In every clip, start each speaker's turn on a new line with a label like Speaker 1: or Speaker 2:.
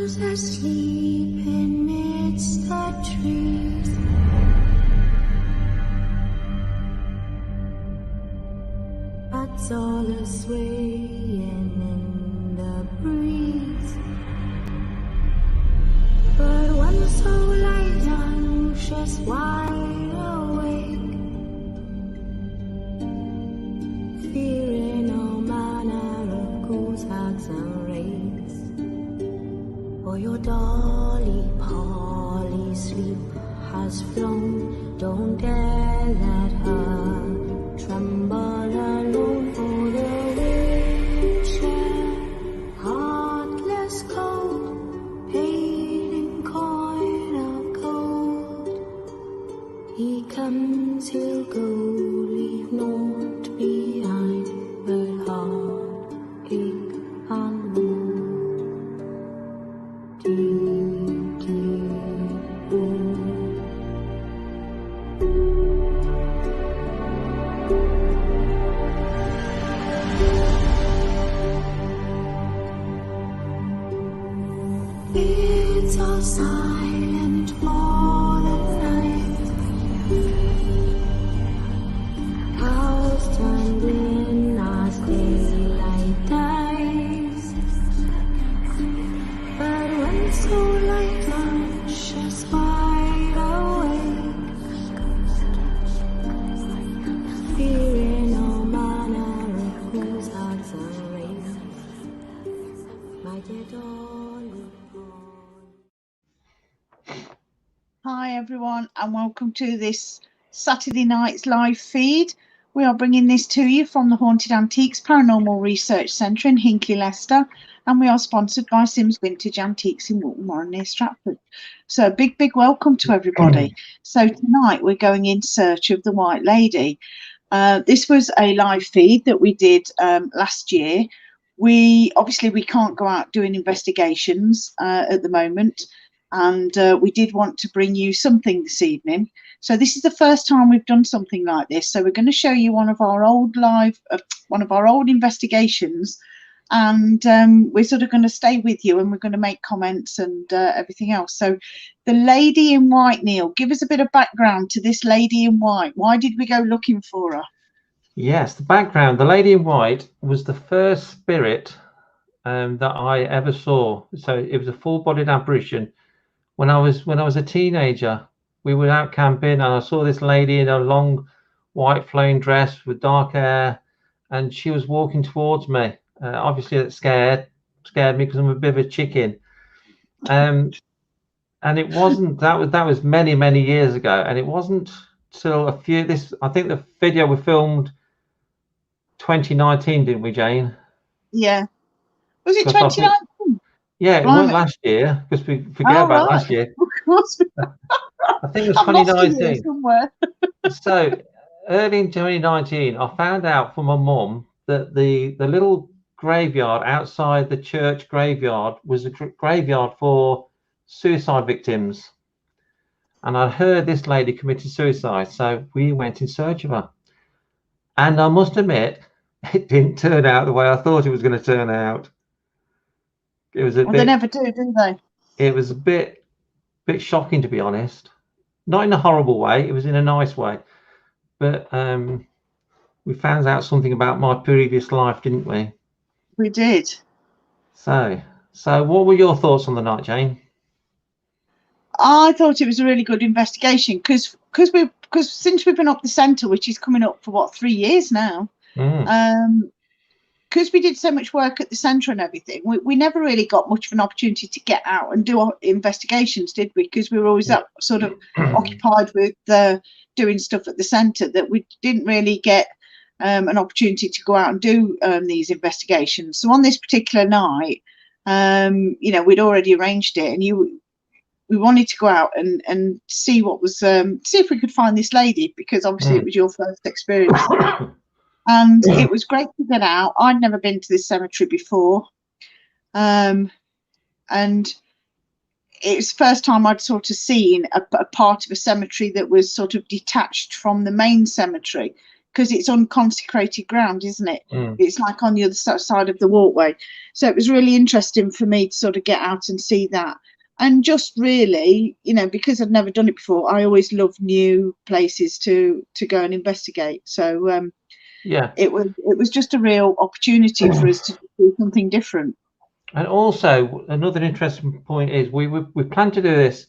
Speaker 1: Shadows asleep amidst the trees. Bats all are swaying in the breeze. But one so light, anxious, wide awake, fearing all manner of ghouls, hags and wraiths. For your dolly Polly sleep has flown, don't dare let her tremble alone. For the witcher, heartless cold, paid in coin of gold, he comes, he'll go, leave naught behind but heartache and woe. Deep, deep woe. It's all silent for the night. Cows turned in as daylight dies. But when so light, anxious, wide awake, fearing all manner of ghouls, hags and wraiths, my dear Dolly.
Speaker 2: Hi everyone, and welcome to this Saturday night's live feed. We are bringing this to you from the Haunted Antiques Paranormal Research Centre in Hinckley, Leicester, and we are sponsored by Sims Vintage Antiques in Walton Warren near Stratford. So a big welcome to everybody. So tonight we're going in search of the White Lady. This was a live feed that we did last year. We can't go out doing investigations at the moment, and we did want to bring you something this evening. So this is the first time we've done something like this. So we're going to show you one of our old investigations, and we're sort of going to stay with you, and we're going to make comments and everything else. So the Lady in White, Neil, give us a bit of background to this Lady in White. Why did we go looking for her?
Speaker 3: Yes, the background. The Lady in White was the first spirit that I ever saw. So it was a full-bodied apparition. When I was a teenager, we were out camping, and I saw this lady in a long white flowing dress with dark hair, and she was walking towards me. Obviously, that scared me because I'm a bit of a chicken. And it wasn't that was many years ago, and it wasn't till I think the video we filmed 2019, didn't we, Jane?
Speaker 2: Yeah. Was it 2019?
Speaker 3: Yeah, it wasn't last year, because we forget about last year.
Speaker 2: Of course.
Speaker 3: I think it was
Speaker 2: I'm
Speaker 3: 2019.
Speaker 2: Somewhere.
Speaker 3: So early in 2019, I found out from my mum that the little graveyard outside the church graveyard was a graveyard for suicide victims. And I heard this lady committed suicide, so we went in search of her. And I must admit, it didn't turn out the way I thought it was going to turn out. It was
Speaker 2: they never do they?
Speaker 3: It was a bit shocking, to be honest. Not in a horrible way. It was in a nice way. But we found out something about my previous life, didn't we?
Speaker 2: We did.
Speaker 3: So what were your thoughts on the night, Jane?
Speaker 2: I thought it was a really good investigation because since we've been up the centre, which is coming up for 3 years now, because we did so much work at the centre and everything, we never really got much of an opportunity to get out and do our investigations, did we? Because we were always sort of occupied with doing stuff at the centre, that we didn't really get an opportunity to go out and do these investigations. So on this particular night, we'd already arranged it, and we wanted to go out and see what was see if we could find this lady, because obviously it was your first experience. And it was great to get out. I'd never been to this cemetery before, and it was the first time I'd sort of seen a part of a cemetery that was sort of detached from the main cemetery, because it's unconsecrated ground, isn't it?
Speaker 3: Mm.
Speaker 2: It's like on the other side of the walkway. So it was really interesting for me to sort of get out and see that. And just really, you know, because I'd never done it before, I always love new places to go and investigate. So
Speaker 3: Yeah.
Speaker 2: it was just a real opportunity for us to do something different.
Speaker 3: And also, another interesting point is we planned to do this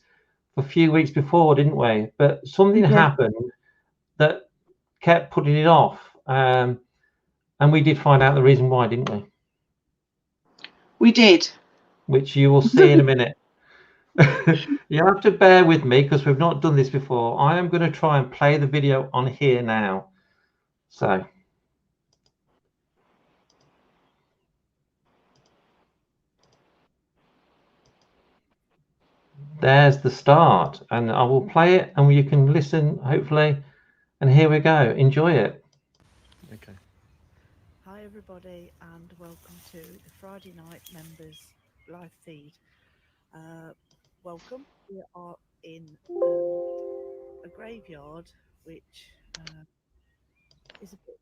Speaker 3: for a few weeks before, didn't we? But something happened that kept putting it off. And we did find out the reason why, didn't we?
Speaker 2: We did.
Speaker 3: Which you will see in a minute. You have to bear with me because we've not done this before. I am going to try and play the video on here now. So. There's the start, and I will play it and you can listen, hopefully. And here we go. Enjoy it. Okay.
Speaker 4: Hi everybody, and welcome to the Friday Night Members live feed. Welcome. We are in a graveyard, which is a bit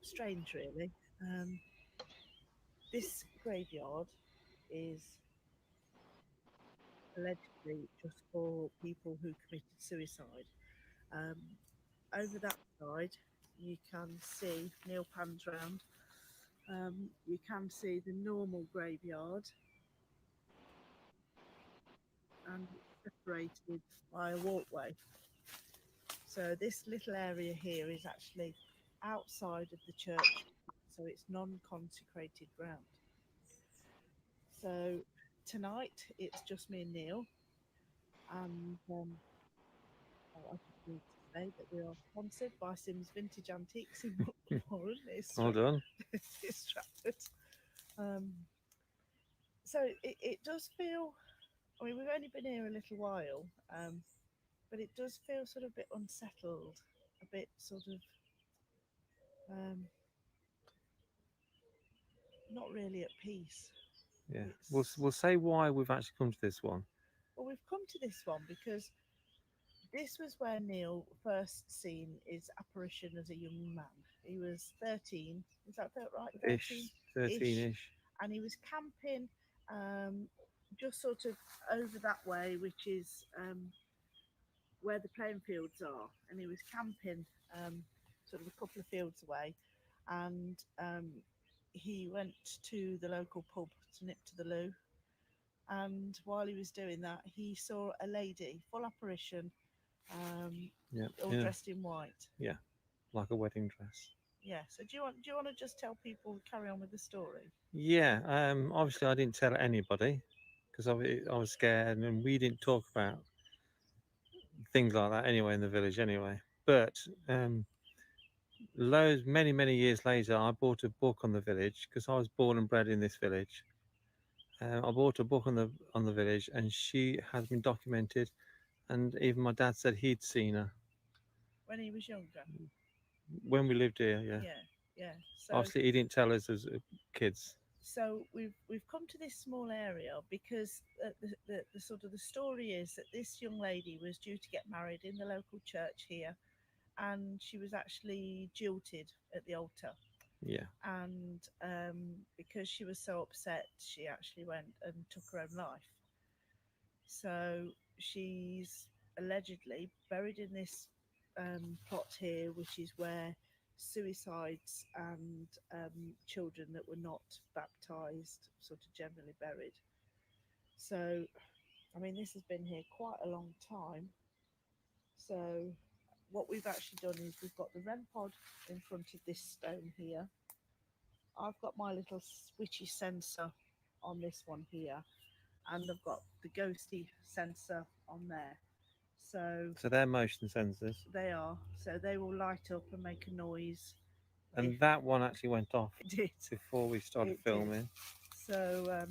Speaker 4: strange, really. This graveyard is allegedly just for people who committed suicide. Over that side, you can see, Neil pans round, you can see the normal graveyard, and separated by a walkway. So this little area here is actually outside of the church, so it's non-consecrated ground. So tonight it's just me and Neil, and I just need to say that we are sponsored by Sims Vintage Antiques in Warren.
Speaker 3: Well done.
Speaker 4: It's Stratford. So it does feel, I mean, we've only been here a little while, but it does feel sort of a bit unsettled, a bit sort of not really at peace.
Speaker 3: Yeah, we'll say why we've actually come to this one.
Speaker 4: Well, we've come to this one because this was where Neil first seen his apparition as a young man. He was 13. Is that right?
Speaker 3: 13-ish.
Speaker 4: And he was camping just sort of over that way, which is where the playing fields are. And he was camping sort of a couple of fields away. And he went to the local pub to nip to the loo. And while he was doing that, he saw a lady, full apparition, all dressed in white.
Speaker 3: Yeah, like a wedding dress.
Speaker 4: Yeah. So do you want to just tell people, carry on with the story?
Speaker 3: Yeah. Obviously, I didn't tell anybody because I was scared, and we didn't talk about things like that anyway in the village anyway. But many years later, I bought a book on the village because I was born and bred in this village. I bought a book on the village, and she has been documented, and even my dad said he'd seen her
Speaker 4: when he was younger.
Speaker 3: When we lived here,
Speaker 4: yeah. So
Speaker 3: obviously, he didn't tell us as kids.
Speaker 4: So we've come to this small area because the sort of the story is that this young lady was due to get married in the local church here, and she was actually jilted at the altar.
Speaker 3: Yeah.
Speaker 4: And because she was so upset, she actually went and took her own life. So she's allegedly buried in this plot here, which is where suicides and children that were not baptized sort of generally buried. So, I mean, this has been here quite a long time. So what we've actually done is we've got the REM pod in front of this stone here. I've got my little switchy sensor on this one here, and I've got the ghosty sensor on there. So
Speaker 3: they're motion sensors.
Speaker 4: They are. So they will light up and make a noise.
Speaker 3: And that one actually went off.
Speaker 4: It did.
Speaker 3: Before we started filming.
Speaker 4: So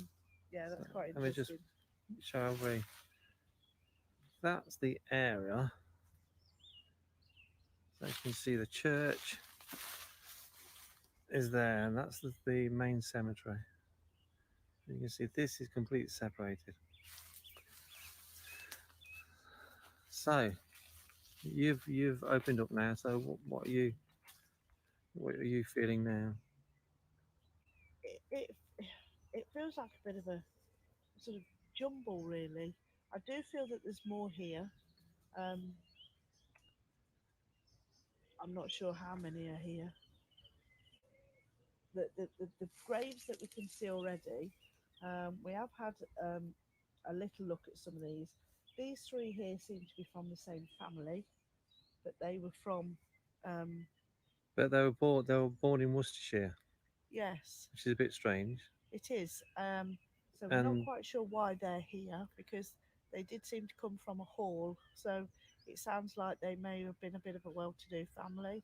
Speaker 4: yeah, that's quite interesting.
Speaker 3: Let me just show everybody. That's the area. So you can see the church is there, and that's the main cemetery. You can see this is completely separated. So you've opened up now. So what are you
Speaker 5: What are you feeling now?
Speaker 4: It feels like a bit of a sort of jumble, really. I do feel that there's more here. Um, I'm not sure how many are here. The graves that we can see already, we have had a little look at some of these. These three here seem to be from the same family, but they were from, um,
Speaker 5: But they were born in Worcestershire,
Speaker 4: yes,
Speaker 5: which is a bit strange.
Speaker 4: it is. So we're not
Speaker 5: And
Speaker 4: quite sure why they're here because they did seem to come from a hall. So it sounds like they may have been a bit of a well-to-do family,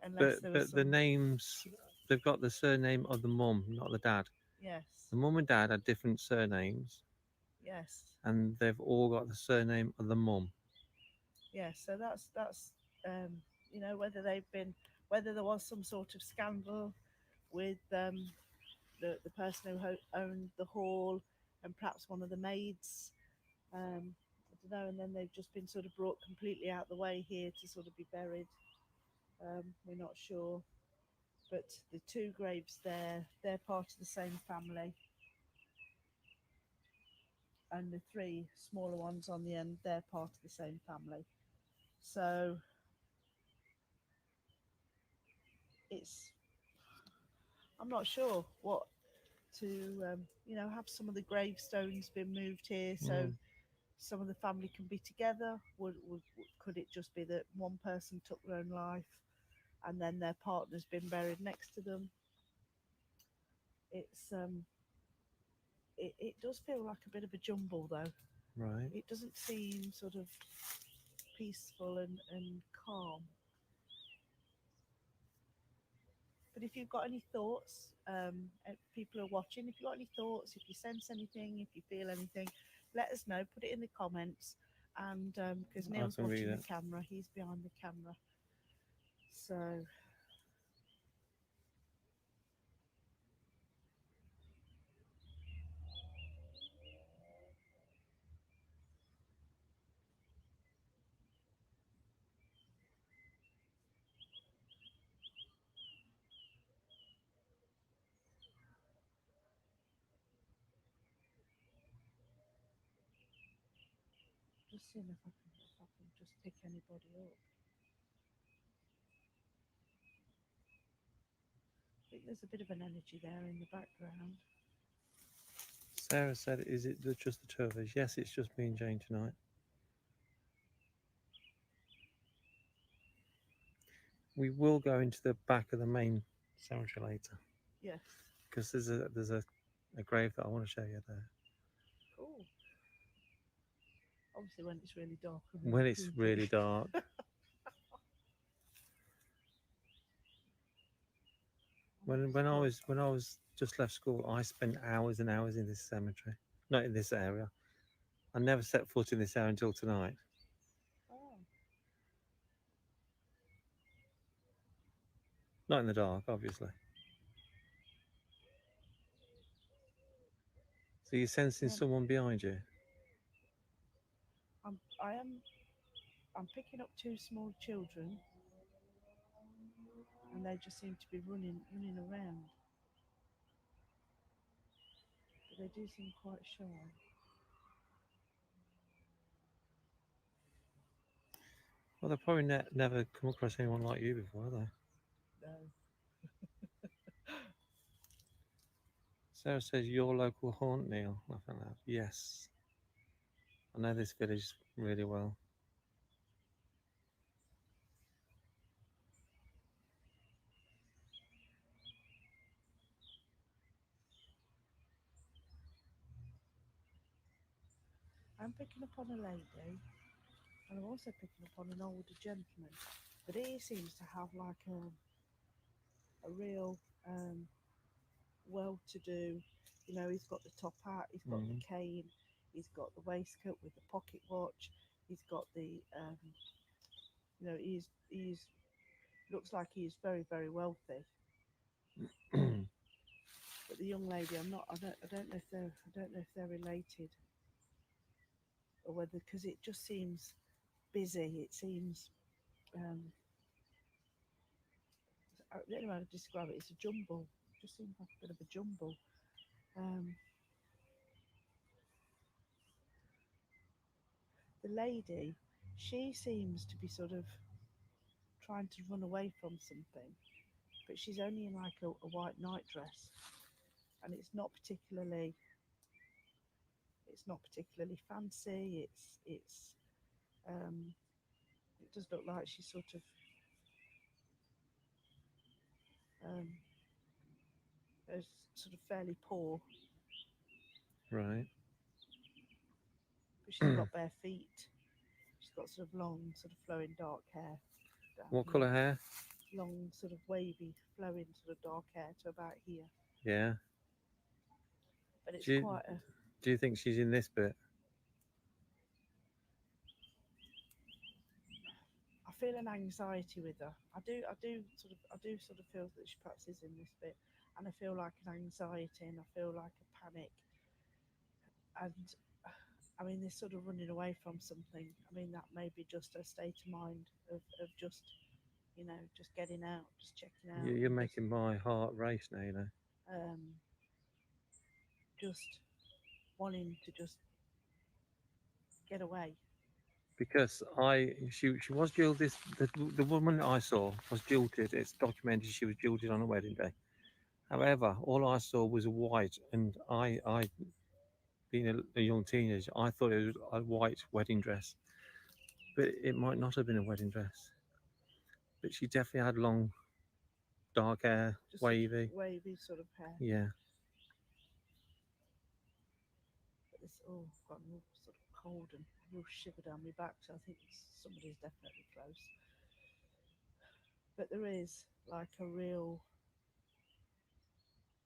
Speaker 4: unless there was
Speaker 5: but the
Speaker 4: some.
Speaker 5: names, they've got the surname of the mum, not the dad.
Speaker 4: Yes,
Speaker 5: The mum and dad had different surnames,
Speaker 4: yes,
Speaker 5: and they've all got the surname of the mum.
Speaker 4: yes. So that's whether they've been, whether there was some sort of scandal with the person who owned the hall and perhaps one of the maids. I don't know, and then they've just been sort of brought completely out the way here to sort of be buried. We're not sure, but the two graves there, they're part of the same family, and the three smaller ones on the end, they're part of the same family. So it's, I'm not sure what to, have some of the gravestones been moved here so some of the family can be together. Could it just be that one person took their own life and then their partner's been buried next to them? It's it does feel like a bit of a jumble though.
Speaker 5: Right.
Speaker 4: It doesn't seem sort of peaceful and calm. But if you've got any thoughts, people are watching, if you've got any thoughts, if you sense anything, if you feel anything, let us know. Put it in the comments. And because Neil's
Speaker 5: can read
Speaker 4: watching
Speaker 5: it.
Speaker 4: the camera, he's behind the camera. So just seeing if I can just pick anybody up. I think there's a bit of an energy there in the background.
Speaker 5: Sarah said, "Is it just the two of us?" Yes, it's just me and Jane tonight. We will go into the back of the main cemetery later
Speaker 4: Yes.
Speaker 5: because there's a grave that I want to show you there.
Speaker 4: Cool. Obviously, when it's really dark.
Speaker 5: When it's really dark. When I was just left school, I spent hours and hours in this cemetery, not in this area. I never set foot in this area until tonight.
Speaker 4: Oh,
Speaker 5: Not in the dark, obviously. So you're sensing
Speaker 4: Yeah.
Speaker 5: someone behind you?
Speaker 4: I'm picking up two small children, and they just seem to be running around. But they do seem quite shy.
Speaker 5: Well, they've probably never come across anyone like you before, have they?
Speaker 4: No.
Speaker 5: Sarah says, your local haunt, Neil. I found out. Yes. I know this village really well.
Speaker 4: I'm picking up on a lady, and I'm also picking up on an older gentleman. But he seems to have like a real well-to-do. He's got the top hat, he's got the cane, he's got the waistcoat with the pocket watch, he's got the he's looks like he's very, very wealthy. But the young lady, I don't know if they're related, or whether, because it just seems busy. It seems the only way I can describe it is a jumble. Just seems like a bit of a jumble. The lady, she seems to be sort of trying to run away from something, but she's only in like a white nightdress, and it's not particularly fancy. It does look like she's sort of is sort of fairly poor,
Speaker 5: Right.
Speaker 4: but she's got bare feet. She's got sort of long, sort of flowing dark hair. down
Speaker 5: What
Speaker 4: here.
Speaker 5: colour hair?
Speaker 4: Long, sort of wavy, flowing, sort of dark hair to about here.
Speaker 5: Yeah.
Speaker 4: But it's
Speaker 5: Do you,
Speaker 4: quite a.
Speaker 5: do you think she's in this bit?
Speaker 4: I feel an anxiety with her. I do sort of feel that she perhaps is in this bit, and I feel like an anxiety, and I feel like a panic, and I mean, they're sort of running away from something. I mean, that may be just a state of mind of just, just getting out, just checking out.
Speaker 5: You're
Speaker 4: and
Speaker 5: making my heart race now, you know.
Speaker 4: Just wanting to just get away.
Speaker 5: Because she was jilted. The woman I saw was jilted. It's documented she was jilted on a wedding day. However, all I saw was white, and I being a young teenager, I thought it was a white wedding dress, but it might not have been a wedding dress. But she definitely had long, dark hair,
Speaker 4: Just
Speaker 5: wavy.
Speaker 4: Wavy sort of hair.
Speaker 5: Yeah.
Speaker 4: But this, I've got a real sort of cold and a real shiver down my back, so I think somebody's definitely close. But there is like a real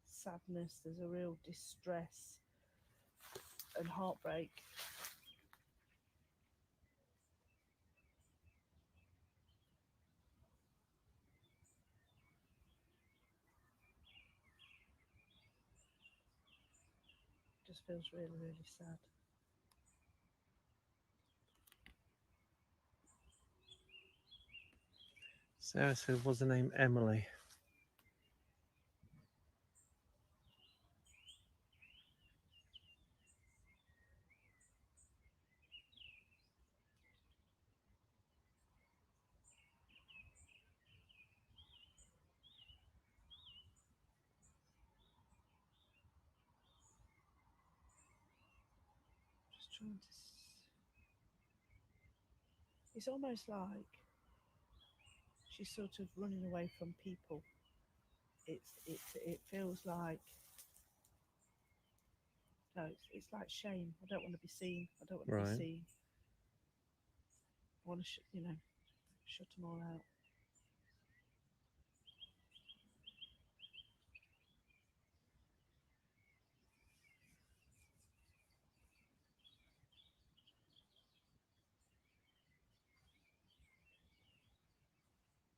Speaker 4: sadness, there's a real distress and heartbreak. Just feels really, really sad.
Speaker 5: Sarah said, was the name Emily?
Speaker 4: Just trying to. It's almost like she's sort of running away from people. It feels like. No, it's like shame. I don't want to be seen. I don't want to
Speaker 5: Right.
Speaker 4: be seen. I want to, shut them all out.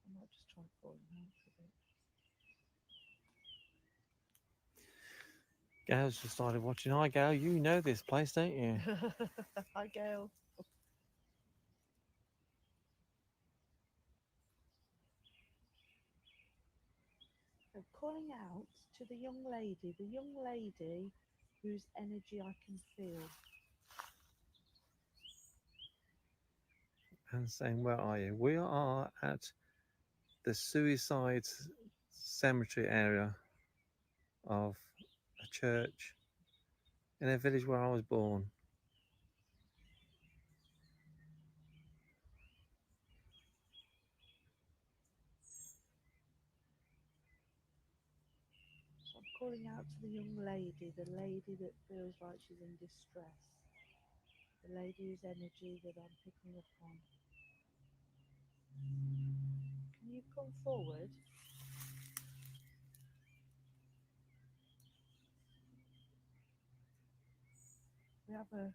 Speaker 4: I might just try calling out for a bit.
Speaker 5: Gail's just started watching. Hi, Gail. You know this place, don't you?
Speaker 4: Hi, Gail. I'm calling out to the young lady whose energy I can feel.
Speaker 5: And saying, where are you? We are at the suicide cemetery area of a church in a village where I was born.
Speaker 4: So I'm calling out to the young lady, the lady that feels like she's in distress, the lady whose energy that I'm picking up on. Can you come forward? We have a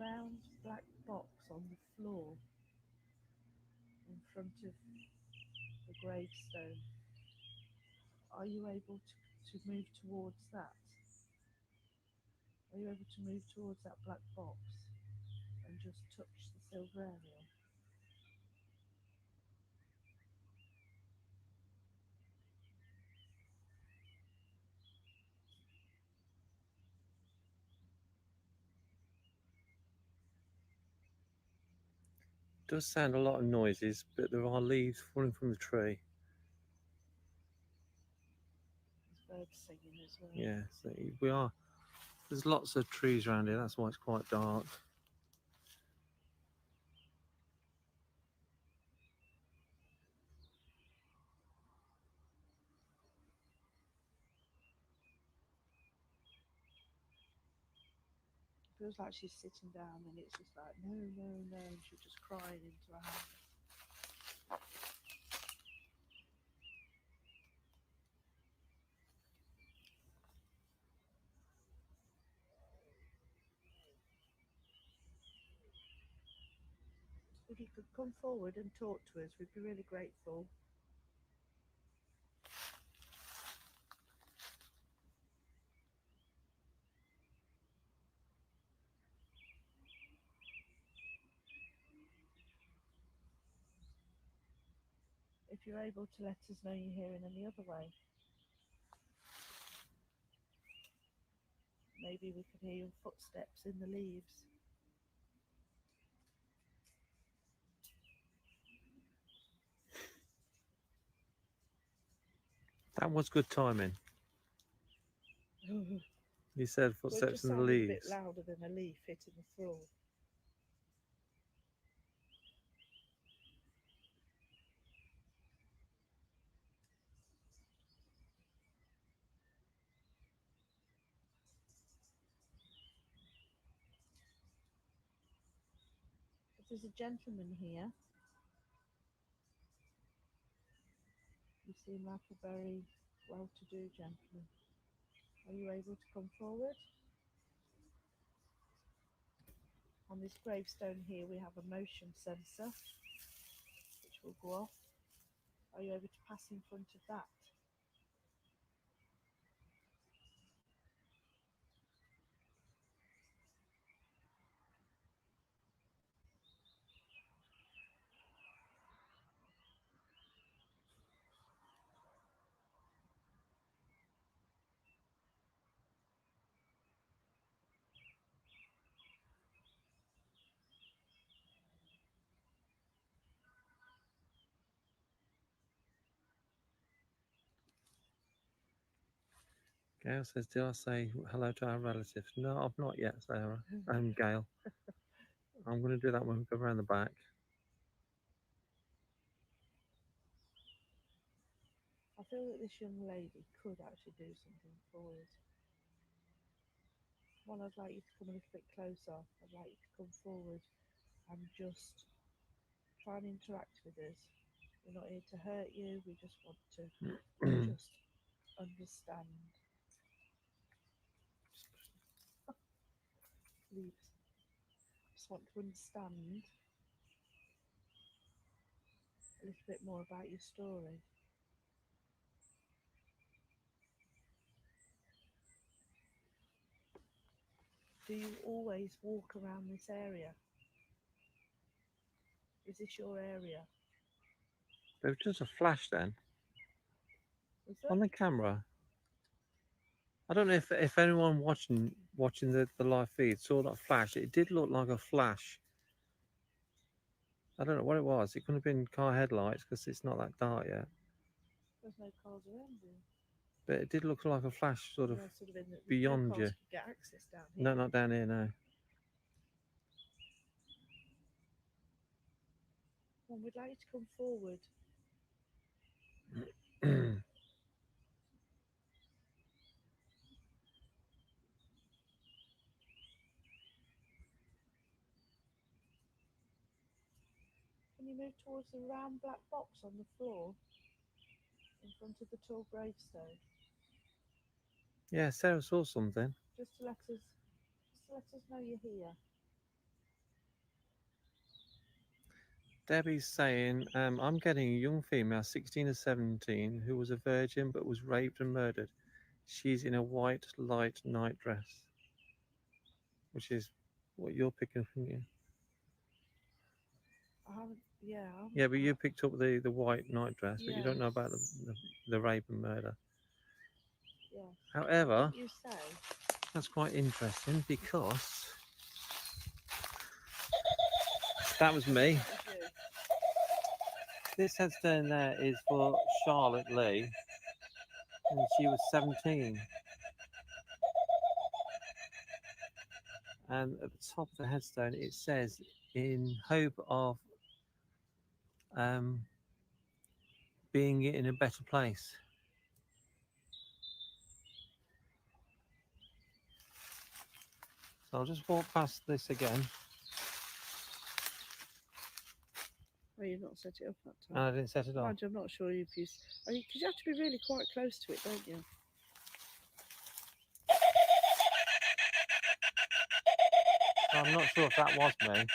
Speaker 4: round black box on the floor in front of the gravestone. Are you able to move towards that? Are you able to move towards that black box and just touch the silver area?
Speaker 5: does sound a lot of noises, but there are leaves falling from the tree.
Speaker 4: There's birds singing as well.
Speaker 5: Yeah, so we are. There's lots of trees around here. That's why it's quite dark.
Speaker 4: It feels like she's sitting down and it's just like, no, no, no. And she's just crying into her hand. If you could come forward and talk to us, we'd be really grateful. If you're able to let us know you're here in any other way. Maybe we could hear your footsteps in the leaves.
Speaker 5: That was good timing. You said
Speaker 4: Well, it
Speaker 5: footsteps
Speaker 4: just
Speaker 5: in the
Speaker 4: sounded a bit
Speaker 5: leaves.
Speaker 4: louder than a leaf hitting the floor. If there's a gentleman here, you seem like a very well-to-do gentleman. Are you able to come forward? On this gravestone here we have a motion sensor which will go off. Are you able to pass in front of that?
Speaker 5: Gail says, "Did I say hello to our relatives?" No, I've not yet, Sarah. Gail. I'm going to do that when we go around the back.
Speaker 4: I feel that this young lady could actually do something for us. One, I'd like you to come a little bit closer. I'd like you to come forward and just try and interact with us. We're not here to hurt you, we just want to just understand. Please. Just want to understand a little bit more about your story. Do you always walk around this area? Is this your area?
Speaker 5: There was just a flash then
Speaker 4: Is
Speaker 5: on
Speaker 4: it?
Speaker 5: the camera. I don't know if anyone watching the live feed saw that flash. It did look like a flash. I don't know what it was. It could have been car headlights because it's not that dark yet.
Speaker 4: There's no cars around here.
Speaker 5: But it did look like a flash sort of
Speaker 4: Well, sort of in the,
Speaker 5: beyond
Speaker 4: no cars
Speaker 5: you.
Speaker 4: could get access down here.
Speaker 5: No, not down here, no.
Speaker 4: Well, we'd like you to come forward. Can you move towards the round black box on the floor in front of the tall gravestone?
Speaker 5: Yeah, Sarah saw something.
Speaker 4: Just to let us know you're here.
Speaker 5: Debbie's saying, I'm getting a young female, 16 or 17, who was a virgin but was raped and murdered. She's in a white light night dress, which is what you're picking from you.
Speaker 4: I haven't, yeah.
Speaker 5: Yeah, but you picked up the white night dress, but you don't know
Speaker 4: Yes.
Speaker 5: about the rape and murder.
Speaker 4: Yeah.
Speaker 5: However,
Speaker 4: You say.
Speaker 5: that's quite interesting because that was me.
Speaker 4: That was you.
Speaker 5: This headstone there is for Charlotte Lee, and she was 17. And at the top of the headstone, it says, "In hope of being in a better place." So I'll just walk past this again.
Speaker 4: Oh, you've not set it up that
Speaker 5: And
Speaker 4: time.
Speaker 5: I didn't set it off.
Speaker 4: Mind you, I'm not sure if you. Because you have to be really quite close to it, don't you?
Speaker 5: So I'm not sure if that was me.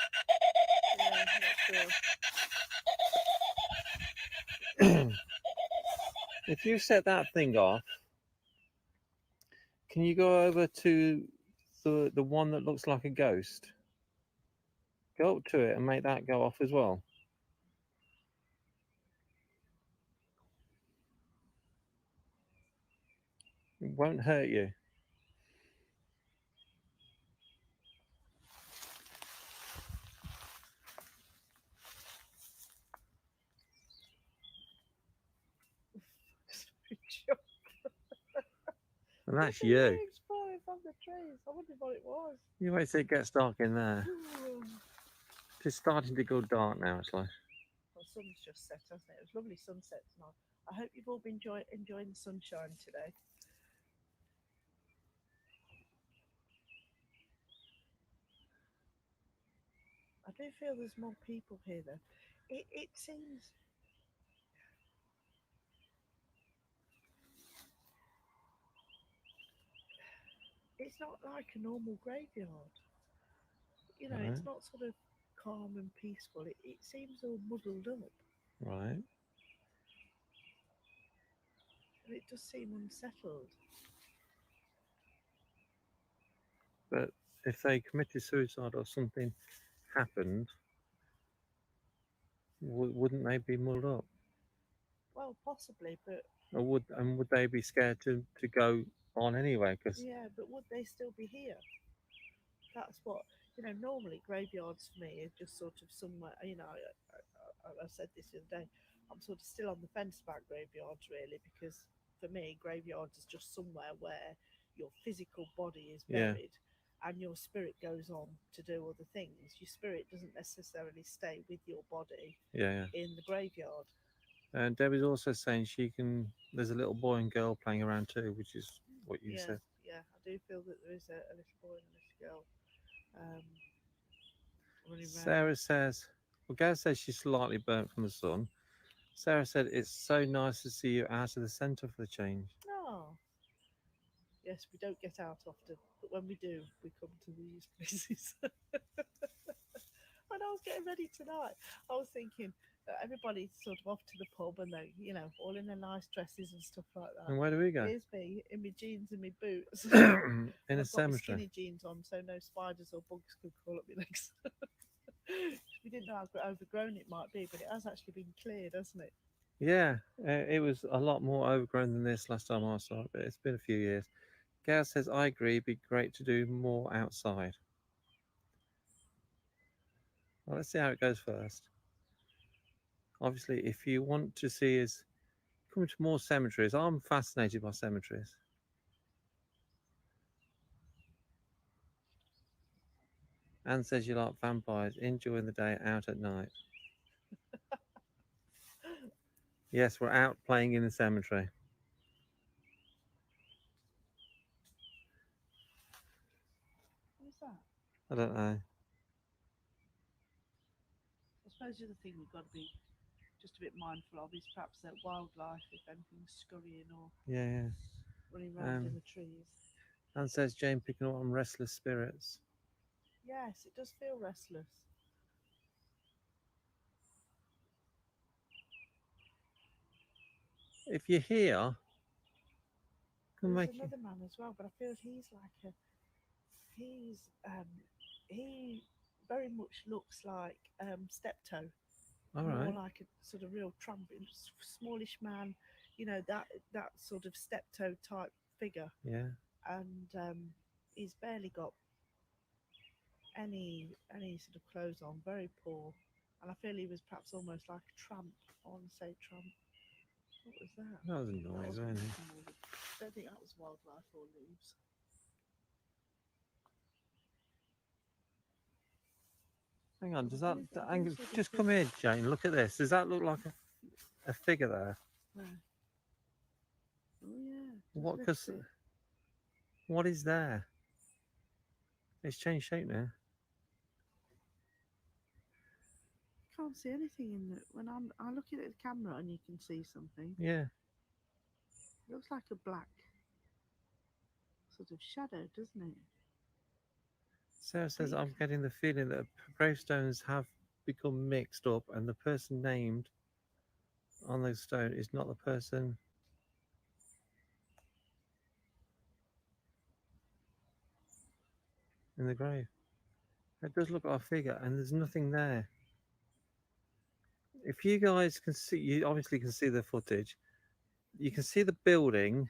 Speaker 4: Yeah, I'm not sure.
Speaker 5: If you set that thing off, can you go over to the one that looks like a ghost? Go up to it and make that go off as well. It won't hurt you. And that's you.
Speaker 4: Legs falling from the trees. I wondered what it was.
Speaker 5: You wait till it gets dark in there. It's starting to go dark now, actually.
Speaker 4: Well, sun's just set, hasn't it? It was lovely sunset tonight. I hope you've all been enjoying the sunshine today. I do feel there's more people here, though. It seems. It's not like a normal graveyard. You know, it's
Speaker 5: Right.
Speaker 4: not sort of calm and peaceful. It seems all muddled up.
Speaker 5: Right.
Speaker 4: And it does seem unsettled.
Speaker 5: But if they committed suicide or something happened, wouldn't they be muddled up?
Speaker 4: Well, possibly, but
Speaker 5: Or would they be scared to go on anyway? Because
Speaker 4: yeah, but would they still be here? That's what, normally graveyards for me are just sort of somewhere, I said this the other day, I'm sort of still on the fence about graveyards really, because for me, graveyards is just somewhere where your physical body is
Speaker 5: Yeah.
Speaker 4: buried and your spirit goes on to do other things. Your spirit doesn't necessarily stay with your body
Speaker 5: yeah.
Speaker 4: in the graveyard.
Speaker 5: And Debbie's also saying there's a little boy and girl playing around too, which is what you said.
Speaker 4: Yeah, I do feel that there is a little boy and a little girl running around.
Speaker 5: Sarah says, well, Gaz says she's slightly burnt from the sun. Sarah said, "It's so nice to see you out of the centre for the change."
Speaker 4: Oh. Yes, we don't get out often, but when we do, we come to these places. When I was getting ready tonight, I was thinking that everybody's sort of off to the pub and they, all in their nice dresses and stuff like that.
Speaker 5: And where do we go?
Speaker 4: Here's me in my jeans and my boots.
Speaker 5: In a
Speaker 4: I've got my
Speaker 5: cemetery.
Speaker 4: skinny jeans on, so no spiders or bugs could crawl up my legs. We didn't know how overgrown it might be, but it has actually been cleared, hasn't it?
Speaker 5: Yeah, it was a lot more overgrown than this last time I saw it, but it's been a few years. Gaz says, "I agree, it'd be great to do more outside." Well, let's see how it goes first. Obviously, if you want to see us come to more cemeteries, I'm fascinated by cemeteries. Anne says you like vampires, enjoying the day out at night. Yes, we're out playing in the cemetery.
Speaker 4: Who's that?
Speaker 5: I don't know.
Speaker 4: I suppose the other thing we've got to be just a bit mindful of is perhaps that wildlife, if anything's scurrying or
Speaker 5: Yeah.
Speaker 4: running around in the trees.
Speaker 5: Anne says Jane picking up on restless spirits.
Speaker 4: Yes, it does feel restless.
Speaker 5: If you're here, come
Speaker 4: There's
Speaker 5: make it.
Speaker 4: another man as well, but I feel he very much looks like Steptoe.
Speaker 5: All
Speaker 4: More
Speaker 5: right.
Speaker 4: like a sort of real tramp, smallish man, that sort of Steptoe type figure,
Speaker 5: Yeah.
Speaker 4: and he's barely got any sort of clothes on, very poor, and I feel he was perhaps almost like a tramp on, say, Trump. What was that?
Speaker 5: That was a noise, wasn't it?
Speaker 4: I don't think that was wildlife or leaves.
Speaker 5: Hang on, does
Speaker 4: I
Speaker 5: that
Speaker 4: think so,
Speaker 5: hang,
Speaker 4: because
Speaker 5: just come here, Jane? Look at this. Does that look like a figure there?
Speaker 4: Where? Oh yeah. just
Speaker 5: What?
Speaker 4: lift
Speaker 5: Because
Speaker 4: it.
Speaker 5: what is there? It's changed shape now.
Speaker 4: Can't see anything in it. When I look at the camera and you can see something.
Speaker 5: Yeah.
Speaker 4: It looks like a black sort of shadow, doesn't it?
Speaker 5: Sarah says, I'm getting the feeling that gravestones have become mixed up and the person named on the stone is not the person. In the grave. It does look like a figure and there's nothing there. If you guys can see, you obviously can see the footage. You can see the building.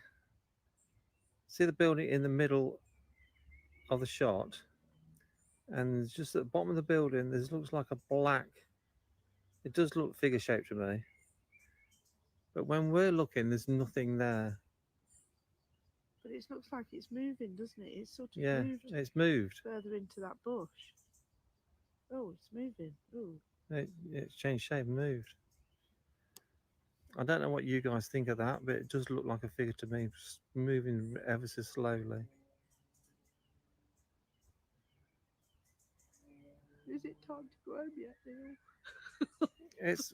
Speaker 5: See the building in the middle of the shot. And just at the bottom of the building, there looks like a black. It does look figure shaped to me. But when we're looking, there's nothing there.
Speaker 4: But it looks like it's moving, doesn't it? It's sort of
Speaker 5: Yeah,
Speaker 4: moved
Speaker 5: it's moved.
Speaker 4: further into that bush. Oh, it's moving. Oh.
Speaker 5: It's changed shape and moved. I don't know what you guys think of that, but it does look like a figure to me, just moving ever so slowly.
Speaker 4: Is it time to go home yet, Neil?
Speaker 5: It's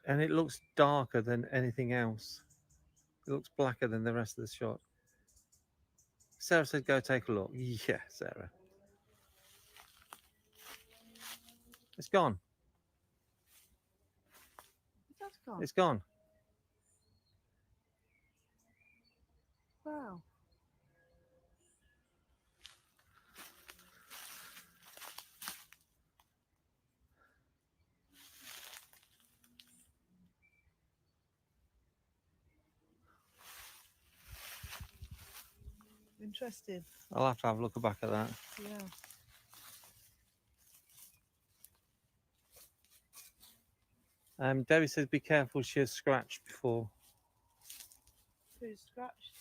Speaker 5: and it looks darker than anything else. It looks blacker than the rest of the shot. Sarah said, "Go take a look." Yeah, Sarah. It's gone.
Speaker 4: That's gone.
Speaker 5: It's gone.
Speaker 4: Wow. Interesting.
Speaker 5: I'll have to have a look back at that.
Speaker 4: Yeah.
Speaker 5: Debbie says, "Be careful. She has scratched before."
Speaker 4: Who's scratched?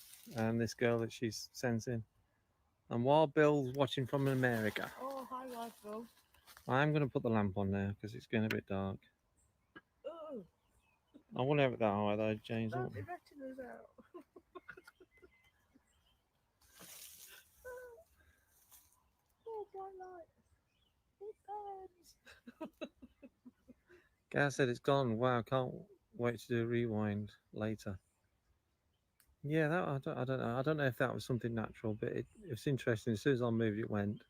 Speaker 5: This girl that she sends in. And while Bill's watching from America,
Speaker 4: Oh, hi, Rifle.
Speaker 5: I am going to put the lamp on now because it's getting a bit dark.
Speaker 4: Oh,
Speaker 5: I won't have it that high though, James.
Speaker 4: don't be letting us out. Oh, bright lights. It burns.
Speaker 5: Gaz said it's gone. Wow, can't wait to do a rewind later. Yeah, that I don't know. I don't know if that was something natural, but it's interesting. As soon as I moved, it went.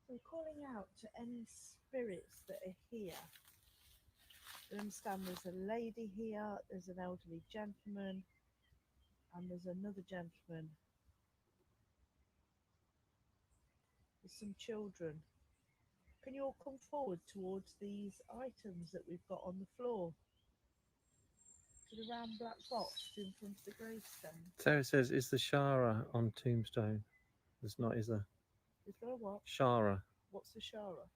Speaker 4: So calling out to any spirits that are here. I understand there's a lady here, there's an elderly gentleman, and there's another gentleman. There's some children. Can you all come forward towards these items that we've got on the floor? To the round black box in front of the gravestone.
Speaker 5: Sarah says, "Is the Shara on tombstone?" There's not, is there?
Speaker 4: Is there a what?
Speaker 5: Shara.
Speaker 4: What's the Shara?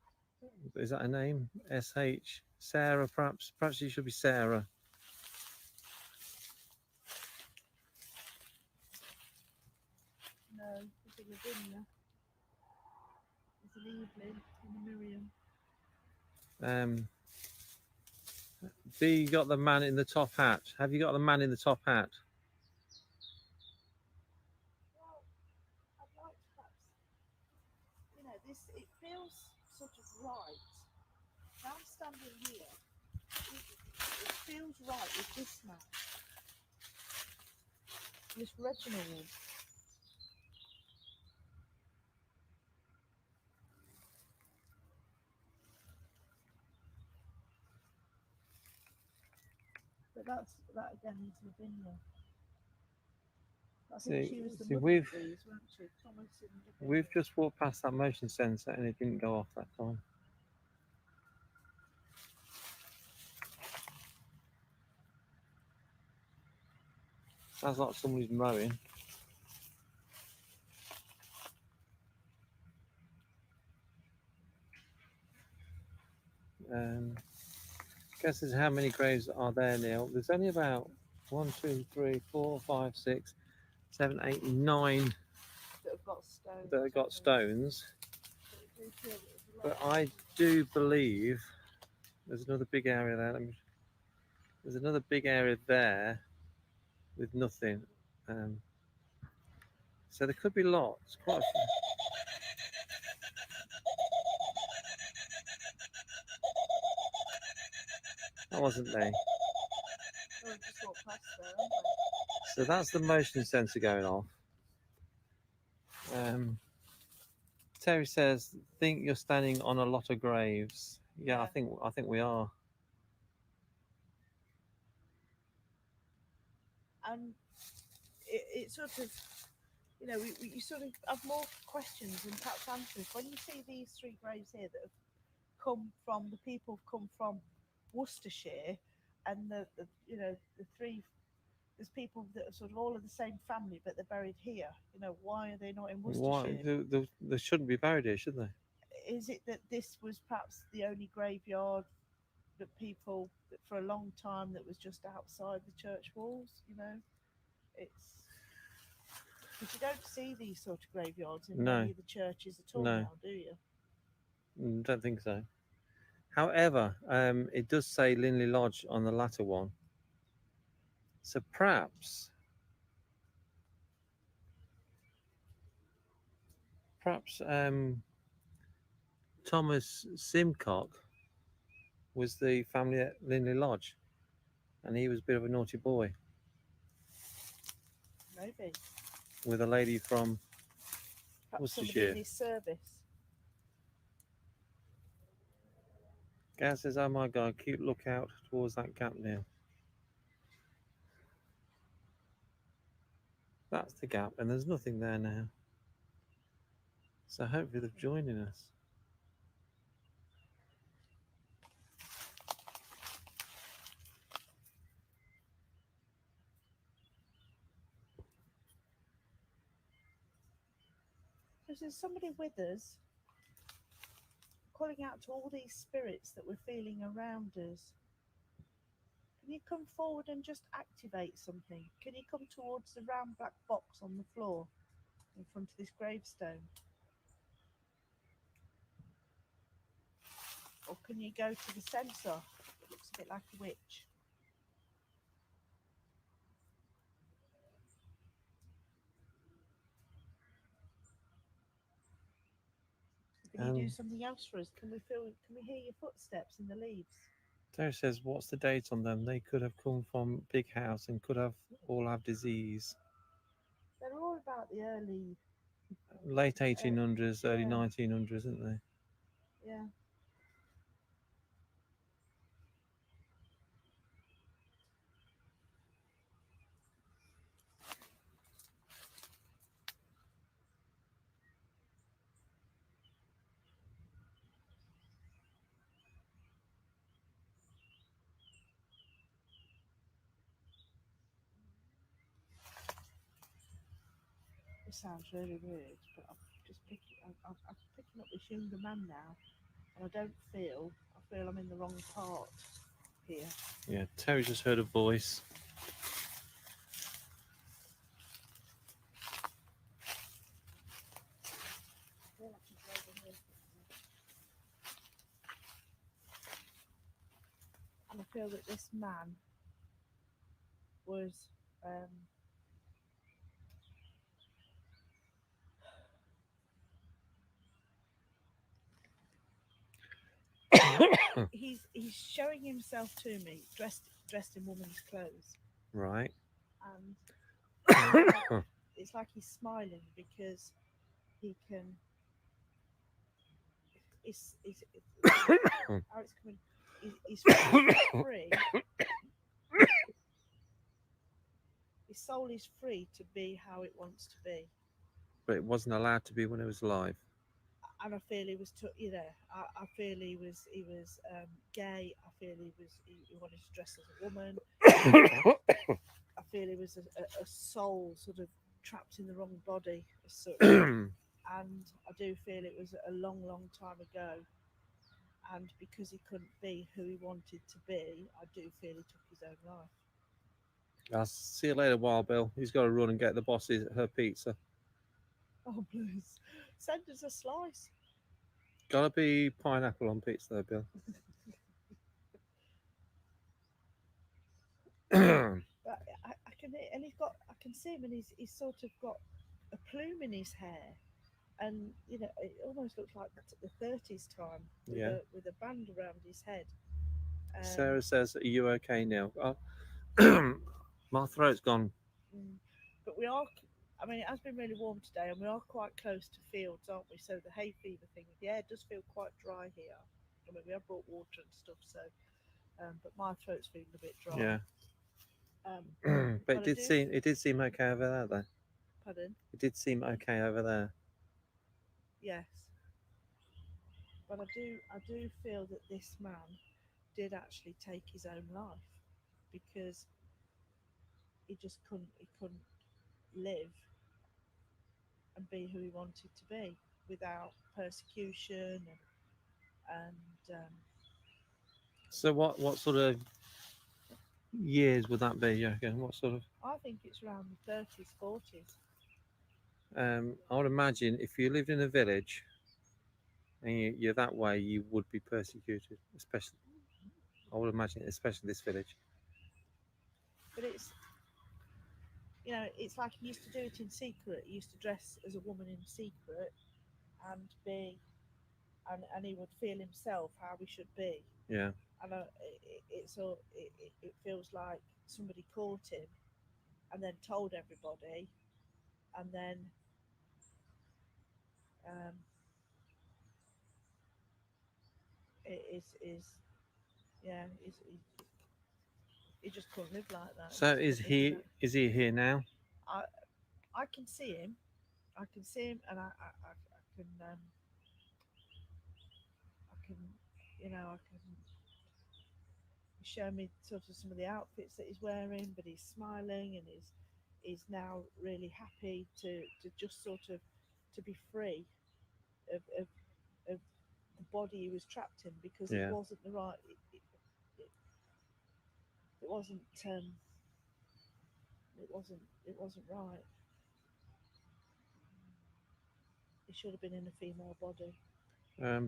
Speaker 5: Is that a name? SH. Sarah, perhaps. Perhaps you should be Sarah.
Speaker 4: No, it's a Lavinia. It's an Evelyn and a Miriam.
Speaker 5: B, you got the man in the top hat. Have you got the man in the top hat?
Speaker 4: Well, I'd like to perhaps, this, it feels sort of right. Now I'm standing here, it feels right with this man. This Reginald. But that again is Lavinia. I think she was the mother of these, weren't she? Thomas and Lavinia.
Speaker 5: We've just walked past that motion sensor and it didn't go off that time. Sounds like somebody's mowing. Guesses how many graves are there, Neil? There's only about 1, 2, 3, 4, 5, 6, 7, 8, 9
Speaker 4: That have got stones.
Speaker 5: that have got stones.
Speaker 4: But I do feel that there's a lot
Speaker 5: But
Speaker 4: of
Speaker 5: I do believe there's another big area there. There's another big area there with nothing. So there could be lots. Quite a few. That wasn't me.
Speaker 4: Oh, we just walked past there, haven't we?
Speaker 5: So that's the motion sensor going off. Terry says, "Think you're standing on a lot of graves." Yeah,
Speaker 4: Yeah.
Speaker 5: I think we are.
Speaker 4: And it sort of, you know, you sort of have more questions and perhaps answers when you see these 3 graves here that have come from the people who've come from Worcestershire, and the you know, the 3. There's people that are sort of all of the same family, but they're buried here. You know, why are they not in
Speaker 5: Why
Speaker 4: Worcestershire?
Speaker 5: they shouldn't be buried here, should they?
Speaker 4: Is it that this was perhaps the only graveyard that people that for a long time that was just outside the church walls? You know, it's because you don't see these sort of graveyards in
Speaker 5: No.
Speaker 4: many of the churches at all
Speaker 5: No.
Speaker 4: now, do you?
Speaker 5: Don't think so. However, it does say Linley Lodge on the latter one. So perhaps Thomas Simcock was the family at Linley Lodge, and he was a bit of a naughty boy
Speaker 4: Maybe.
Speaker 5: with a lady from
Speaker 4: Perhaps somebody
Speaker 5: Worcestershire.
Speaker 4: in his service.
Speaker 5: Gaz says, "Oh my God, keep lookout towards that gap now." That's the gap, and there's nothing there now. So hopefully they're joining us.
Speaker 4: Because there's somebody with us calling out to all these spirits that we're feeling around us. Can you come forward and just activate something? Can you come towards the round black box on the floor in front of this gravestone? Or can you go to the sensor? It looks a bit like a witch. Can you do something else for us? Can we hear your footsteps in the leaves?
Speaker 5: Terry says, "What's the date on them? They could have come from Big House and could have all have disease."
Speaker 4: They're all about the early,
Speaker 5: Late 1800s, early
Speaker 4: yeah.
Speaker 5: 1900s, isn't they?
Speaker 4: yeah. It sounds really weird, but I'm picking up this younger man now, and I feel I'm in the wrong part here.
Speaker 5: Yeah, Terry just heard a voice.
Speaker 4: And I feel that this man was he's showing himself to me dressed in woman's clothes,
Speaker 5: Right.
Speaker 4: and it's like he's smiling because he can. It's how it's coming. He's free. His soul is free to be how it wants to be.
Speaker 5: But it wasn't allowed to be when it was alive.
Speaker 4: And I feel he was, I feel he was gay. I feel he wanted to dress as a woman. I feel he was a soul sort of trapped in the wrong body as such. And I do feel it was a long, long time ago. and because he couldn't be who he wanted to be, I do feel he took his own life.
Speaker 5: I'll see you later, Wild Bill. He's got to run and get the boss's her pizza.
Speaker 4: Oh, please. Send us a slice.
Speaker 5: Gotta be pineapple on pizza, though, Bill.
Speaker 4: But I can, and I can see him, and he's sort of got a plume in his hair, and you know, it almost looks like the 30s time with,
Speaker 5: Yeah.
Speaker 4: with a band around his head.
Speaker 5: Sarah says, "Are you okay now?" Oh, my throat's gone.
Speaker 4: But we are, I mean, it has been really warm today, and we are quite close to fields, aren't we? So the hay fever thing, the air does feel quite dry here. I mean, we have brought water and stuff, so, but my throat's feeling a bit dry.
Speaker 5: Yeah.
Speaker 4: Um,
Speaker 5: But
Speaker 4: But I
Speaker 5: it did seem okay over there, though.
Speaker 4: pardon?
Speaker 5: It did seem okay over there.
Speaker 4: Yes. But I do feel that this man did actually take his own life because he couldn't live and be who he wanted to be without persecution and
Speaker 5: So what sort of years would that be? You reckon? What sort of?
Speaker 4: I think it's around the 30s, 40s.
Speaker 5: I would imagine if you lived in a village and you're that way, you would be persecuted. Especially, I would imagine, especially this village.
Speaker 4: But it's, you know, it's like he used to do it in secret. He used to dress as a woman in secret and be, and he would feel himself how he should be.
Speaker 5: Yeah.
Speaker 4: And it feels like somebody caught him and then told everybody, and then it is yeah, he just couldn't live like that.
Speaker 5: So
Speaker 4: He just couldn't live without-
Speaker 5: is he here now?
Speaker 4: I can see him. I can see him, and I can, you know, I can show me sort of some of the outfits that he's wearing, but he's smiling and he's now really happy to just sort of to be free of the body he was trapped in because
Speaker 5: Yeah.
Speaker 4: it wasn't the right. It wasn't. It wasn't right. He should have been in a female body.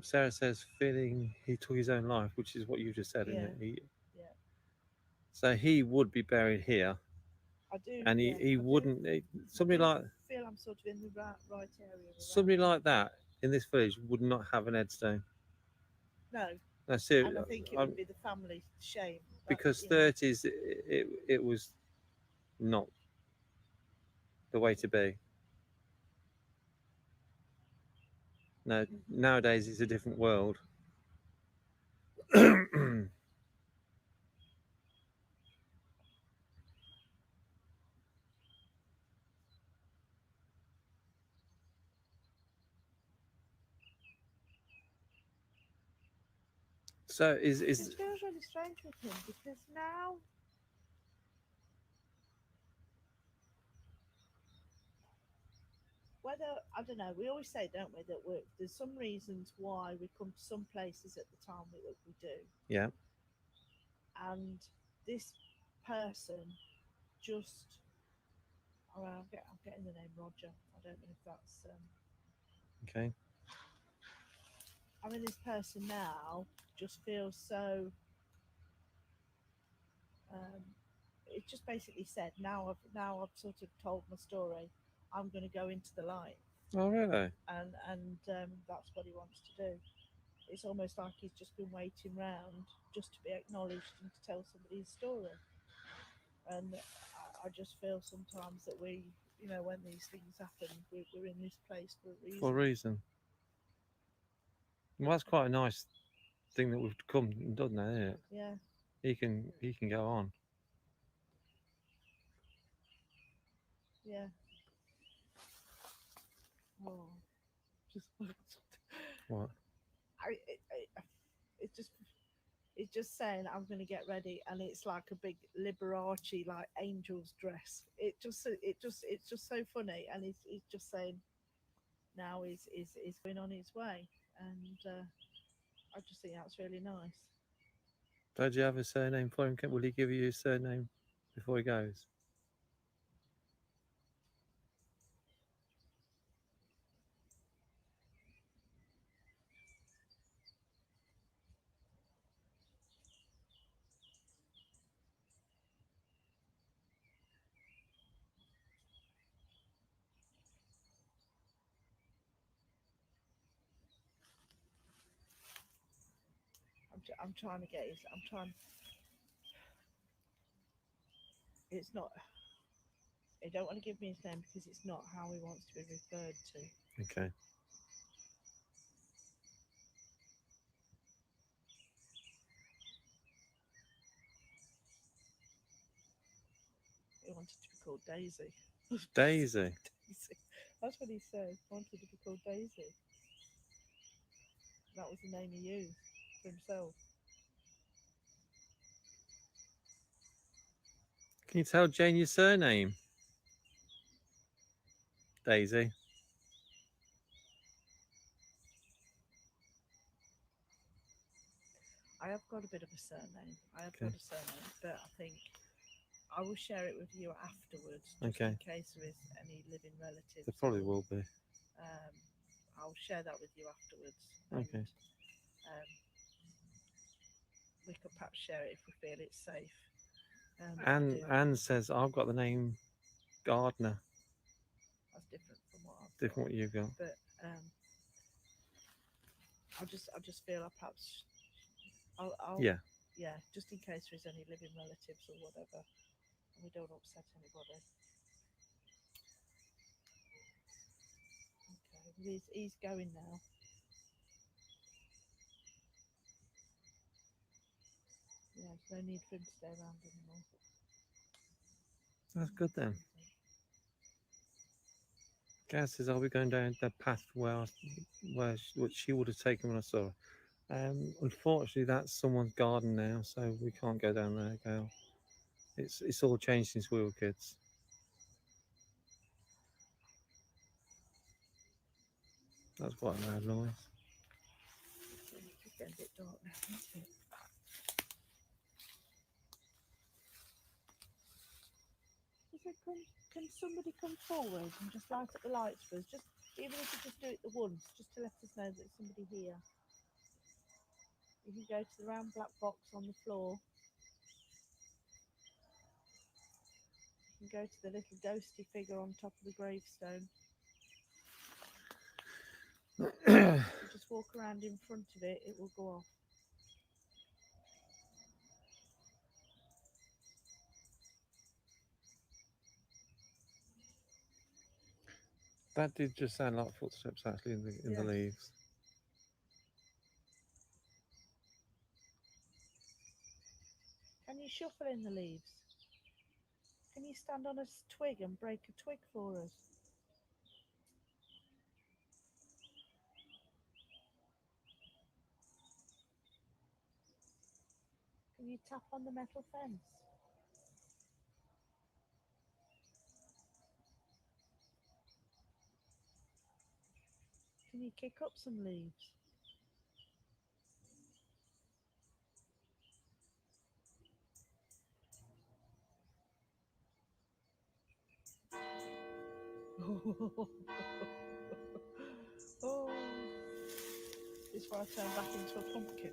Speaker 5: Sarah says, feeling he took his own life, which is what you just said, isn't
Speaker 4: Yeah.
Speaker 5: it?
Speaker 4: Yeah.
Speaker 5: So he would be buried here,
Speaker 4: I do.
Speaker 5: and
Speaker 4: yeah,
Speaker 5: he
Speaker 4: I do-
Speaker 5: wouldn't. Somebody
Speaker 4: I
Speaker 5: like
Speaker 4: feel I'm sort of in the right area. around
Speaker 5: somebody
Speaker 4: him.
Speaker 5: like that in this village would not have an headstone.
Speaker 4: No,
Speaker 5: No,
Speaker 4: and
Speaker 5: seriously,
Speaker 4: I think it would be the family shame. But,
Speaker 5: because
Speaker 4: you know,
Speaker 5: 30s it was not the way to be. No, nowadays it's a different world. So
Speaker 4: it
Speaker 5: is
Speaker 4: feels really strange with him because now whether I don't know, we always say, don't we, that there's some reasons why we come to some places at the time that we do,
Speaker 5: yeah.
Speaker 4: and this person just. Oh, I'm getting the name Roger. I don't know if that's.
Speaker 5: Okay.
Speaker 4: I mean, this person now just feels so. It just basically said, now I've sort of told my story. I'm going to go into the light,
Speaker 5: Oh really?
Speaker 4: and that's what he wants to do. It's almost like he's just been waiting round just to be acknowledged and to tell somebody's story. And I just feel sometimes that we, you know, when these things happen, we're in this place for a reason.
Speaker 5: For a reason. Well, that's quite a nice thing that we've come and done now, isn't it?
Speaker 4: Yeah.
Speaker 5: He can go on.
Speaker 4: Yeah. Oh, just
Speaker 5: What?
Speaker 4: it's just saying I'm going to get ready, and it's like a big Liberace like angel's dress. It's just so funny, and he's just saying now he's going on his way, and I just think that's really nice.
Speaker 5: Don't you have a surname for him? Will he give you his surname before he goes?
Speaker 4: I'm trying to get his. I'm trying. It's not. He don't want to give me his name because it's not how he wants to be referred to.
Speaker 5: Okay.
Speaker 4: He wanted to be called Daisy.
Speaker 5: Daisy.
Speaker 4: Daisy. That's what he said. Wanted to be called Daisy. That was the name he used for himself.
Speaker 5: Can you tell Jane your surname? Daisy.
Speaker 4: I have got a bit of a surname. I have
Speaker 5: Okay.
Speaker 4: got a surname, but I think I will share it with you afterwards, just
Speaker 5: Okay.
Speaker 4: in case there is any living relatives.
Speaker 5: There probably
Speaker 4: or,
Speaker 5: will be.
Speaker 4: I'll share that with you afterwards.
Speaker 5: Okay.
Speaker 4: And, we could perhaps share it if we feel it's safe. I do.
Speaker 5: Anne says I've got the name Gardner.
Speaker 4: That's different from what I've
Speaker 5: Different what you've got.
Speaker 4: But I just feel I perhaps I'll
Speaker 5: Yeah.
Speaker 4: yeah, just in case there's any living relatives or whatever, and we don't upset anybody. Okay, he's going now. Yeah, there's no need for him to stay around anymore.
Speaker 5: That's good then. Gaz says I'll be going down the path what she would have taken when I saw her. Unfortunately, that's someone's garden now, so we can't go down there, Gail. It's all changed since we were kids. That's quite a loud noise.
Speaker 4: It's getting a bit dark now, isn't it? He said, can somebody come forward and just light up the lights for us? Just even if you just do it the once, just to let us know that there's somebody here. You can go to the round black box on the floor. You can go to the little ghosty figure on top of the gravestone. You just walk around in front of it, it will go off.
Speaker 5: That did just sound like footsteps actually in the leaves.
Speaker 4: Can you shuffle in the leaves? Can you stand on a twig and break a twig for us? Can you tap on the metal fence? Can you kick up some leaves? Oh, this is where I turn back into a pumpkin.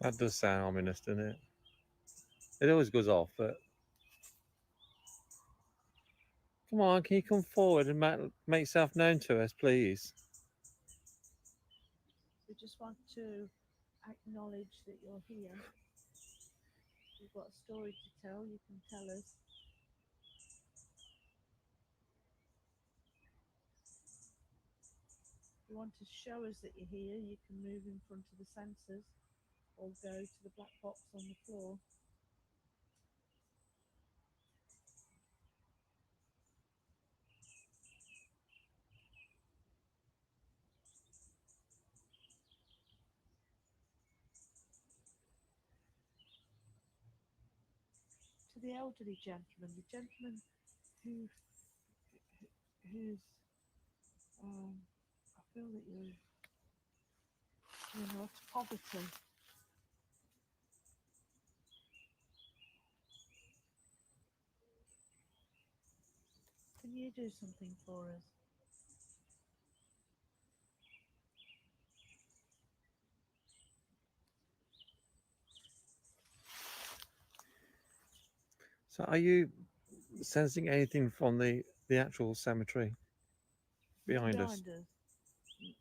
Speaker 5: That does sound ominous, doesn't it? It always goes off, but come on, can you come forward and make yourself known to us, please?
Speaker 4: We just want to acknowledge that you're here. If you've got a story to tell, you can tell us. If you want to show us that you're here, you can move in front of the sensors or go to the black box on the floor. to the elderly gentleman, the gentleman who's I feel that you're in a lot of poverty. Can you do something for us?
Speaker 5: So are you sensing anything from the actual cemetery behind us?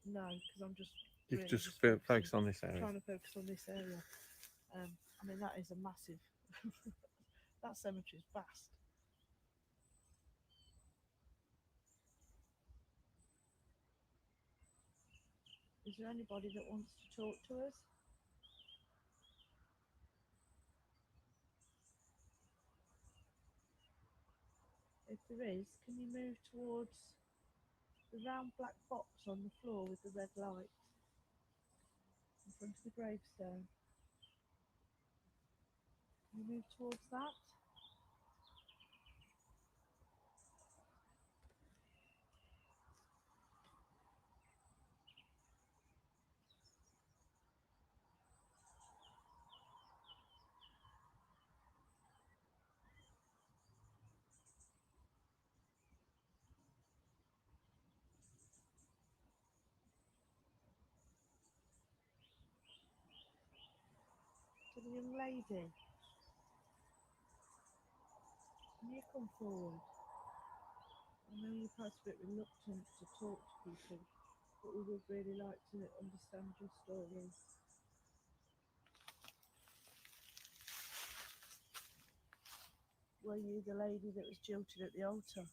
Speaker 4: No, because I'm just
Speaker 5: You've
Speaker 4: really
Speaker 5: just
Speaker 4: focusing-
Speaker 5: focused on this area.
Speaker 4: trying to focus on this area. I mean, that is a massive. That cemetery is vast. Is there anybody that wants to talk to us? If there is, can you move towards the round black box on the floor with the red light in front of the gravestone? Can you move towards that? To the young lady. Can you come forward? I know you're perhaps a bit reluctant to talk to people, but we would really like to understand your story. Were you the lady that was jilted at the altar?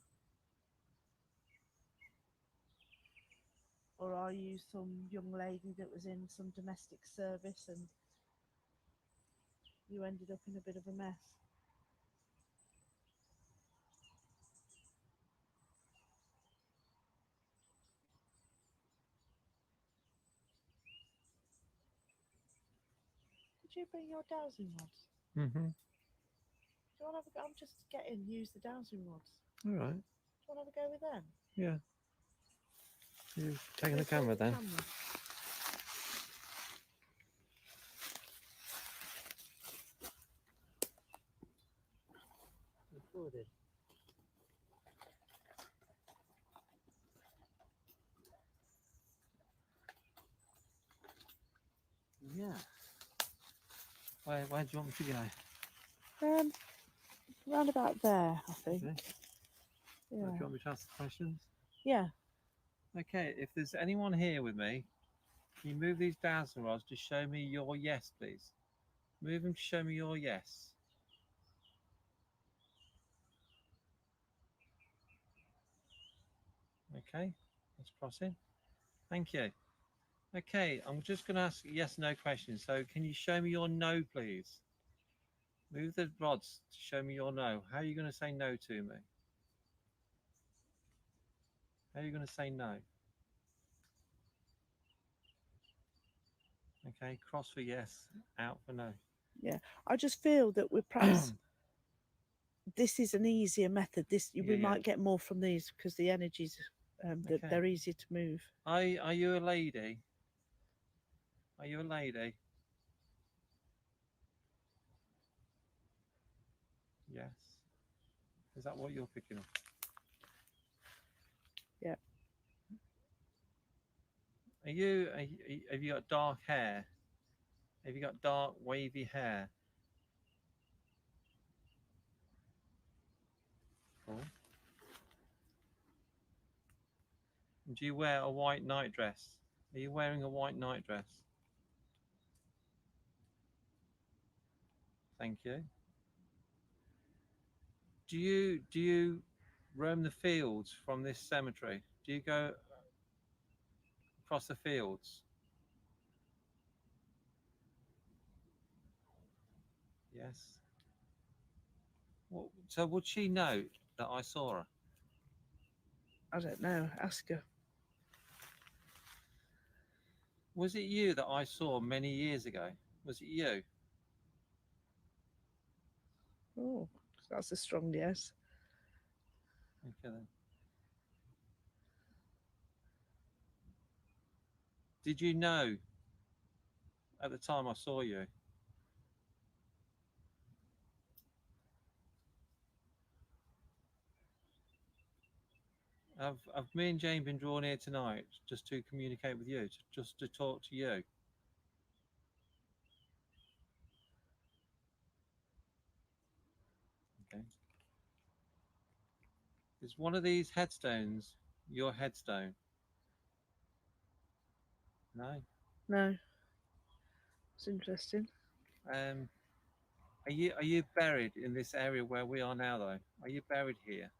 Speaker 4: Or are you some young lady that was in some domestic service and you ended up in a bit of a mess? Did you bring your dowsing rods?
Speaker 5: Mm-hmm.
Speaker 4: Do you want to have a go? I'm just getting, use the dowsing rods.
Speaker 5: All right.
Speaker 4: Do you want to have a go with them?
Speaker 5: Yeah. You've taken the
Speaker 4: Let's take
Speaker 5: camera then.
Speaker 4: camera.
Speaker 3: Recorded. Yeah. Where do you want me to go?
Speaker 4: Round about there, I think.
Speaker 5: Okay.
Speaker 4: Yeah.
Speaker 5: Do you want me to ask the questions?
Speaker 4: Yeah.
Speaker 5: Okay, if there's anyone here with me, can you move these dowsing rods to show me your yes, please? Move them to show me your yes. Okay, let's cross in. Thank you. Okay, I'm just going to ask yes no questions. So can you show me your no, please? Move the rods to show me your no. How are you going to say no to me? How are you going to say no? Okay, cross for yes, out for no.
Speaker 4: I just feel that we're perhaps this is an easier method. We
Speaker 5: Yeah.
Speaker 4: might get more from these because the energies that
Speaker 5: Okay.
Speaker 4: they're easier to move.
Speaker 5: Are you a lady? Are you a lady? Yes. Is that what you're picking up?
Speaker 4: Yeah.
Speaker 5: Have you got dark hair? Have you got dark wavy hair? Cool. Do you wear a white nightdress? Are you wearing a white nightdress? Thank you. Do you roam the fields from this cemetery? Do you go across the fields? Yes. Well, so would she know that I saw her?
Speaker 4: I don't know. Ask her.
Speaker 5: Was it you that I saw many years ago? Was it you?
Speaker 4: Oh, That's a strong yes.
Speaker 5: Okay then. Did you know at the time I saw you? Have me and Jane been drawn here tonight just to communicate with you, just to talk to you? Okay. Is one of these headstones your headstone? No.
Speaker 4: No. It's interesting.
Speaker 5: Are you buried in this area where we are now though? Are you buried here?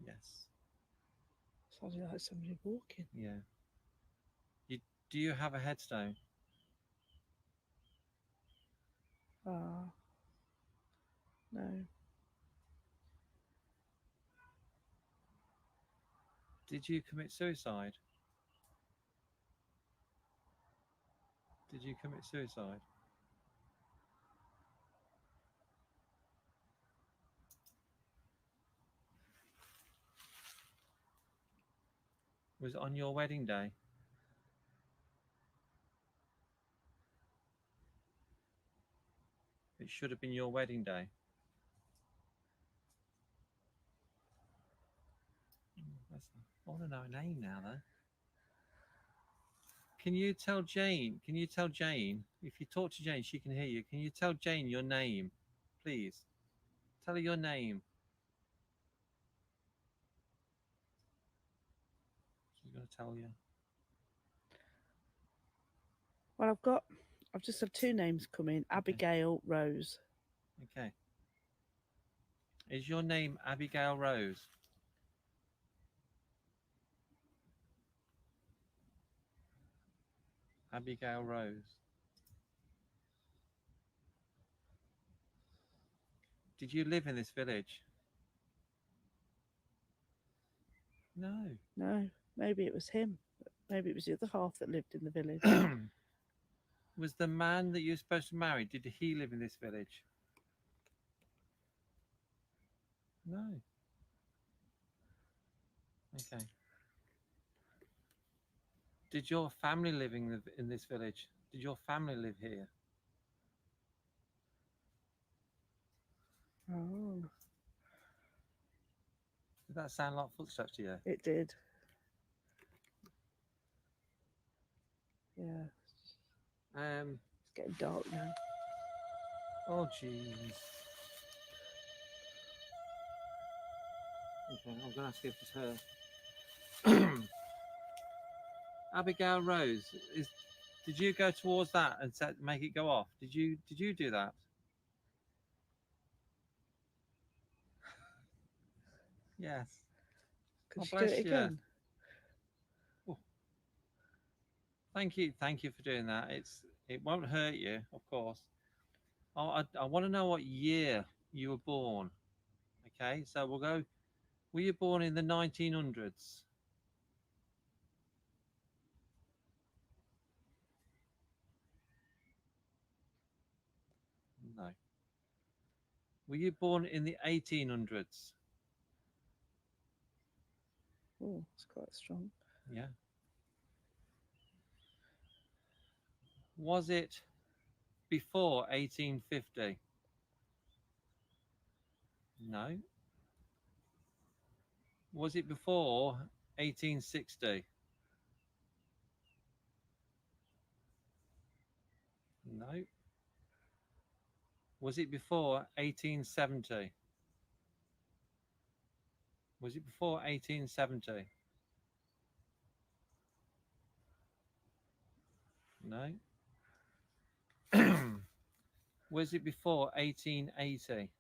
Speaker 5: Yes.
Speaker 4: Sounds like somebody walking.
Speaker 5: Yeah. Do you have a headstone?
Speaker 4: Ah. No.
Speaker 5: Did you commit suicide? Did you commit suicide? Was it on your wedding day? It should have been your wedding day. I want to know a name now, though. Can you tell Jane? Can you tell Jane? If you talk to Jane, she can hear you. Can you tell Jane your name, please? Tell her your name. She's going to tell you.
Speaker 4: Well, I've just had two names come in. Abigail Rose.
Speaker 5: Okay. Is your name Abigail Rose? Abigail Rose. Did you live in this village? No.
Speaker 4: No, maybe it was him. Maybe it was the other half that lived in the village.
Speaker 5: Was the man that you were supposed to marry, did he live in this village? No. Okay. Did your family live in this village? Did your family live here?
Speaker 4: Oh,
Speaker 5: Did that sound like footsteps to you?
Speaker 4: it did. Yeah,
Speaker 5: Um.
Speaker 4: it's getting dark now.
Speaker 5: Oh, jeez. Okay, I'm gonna ask if it's her. Abigail Rose, did you go towards that and make it go off? Did you do that? Yes.
Speaker 4: Could
Speaker 5: Oh,
Speaker 4: you do
Speaker 5: bless
Speaker 4: it
Speaker 5: you.
Speaker 4: again?
Speaker 5: Oh. Thank you for doing that. It won't hurt you, of course. I want to know what year you were born. Okay, so we'll go. Were you born in the 1900s? No. Were you born in the 1800s?
Speaker 4: Oh, it's quite strong.
Speaker 5: Yeah. Was it before 1850? No. Was it before 1860? No. Was it before 1870? Was it before 1870? No. Was it before 1880?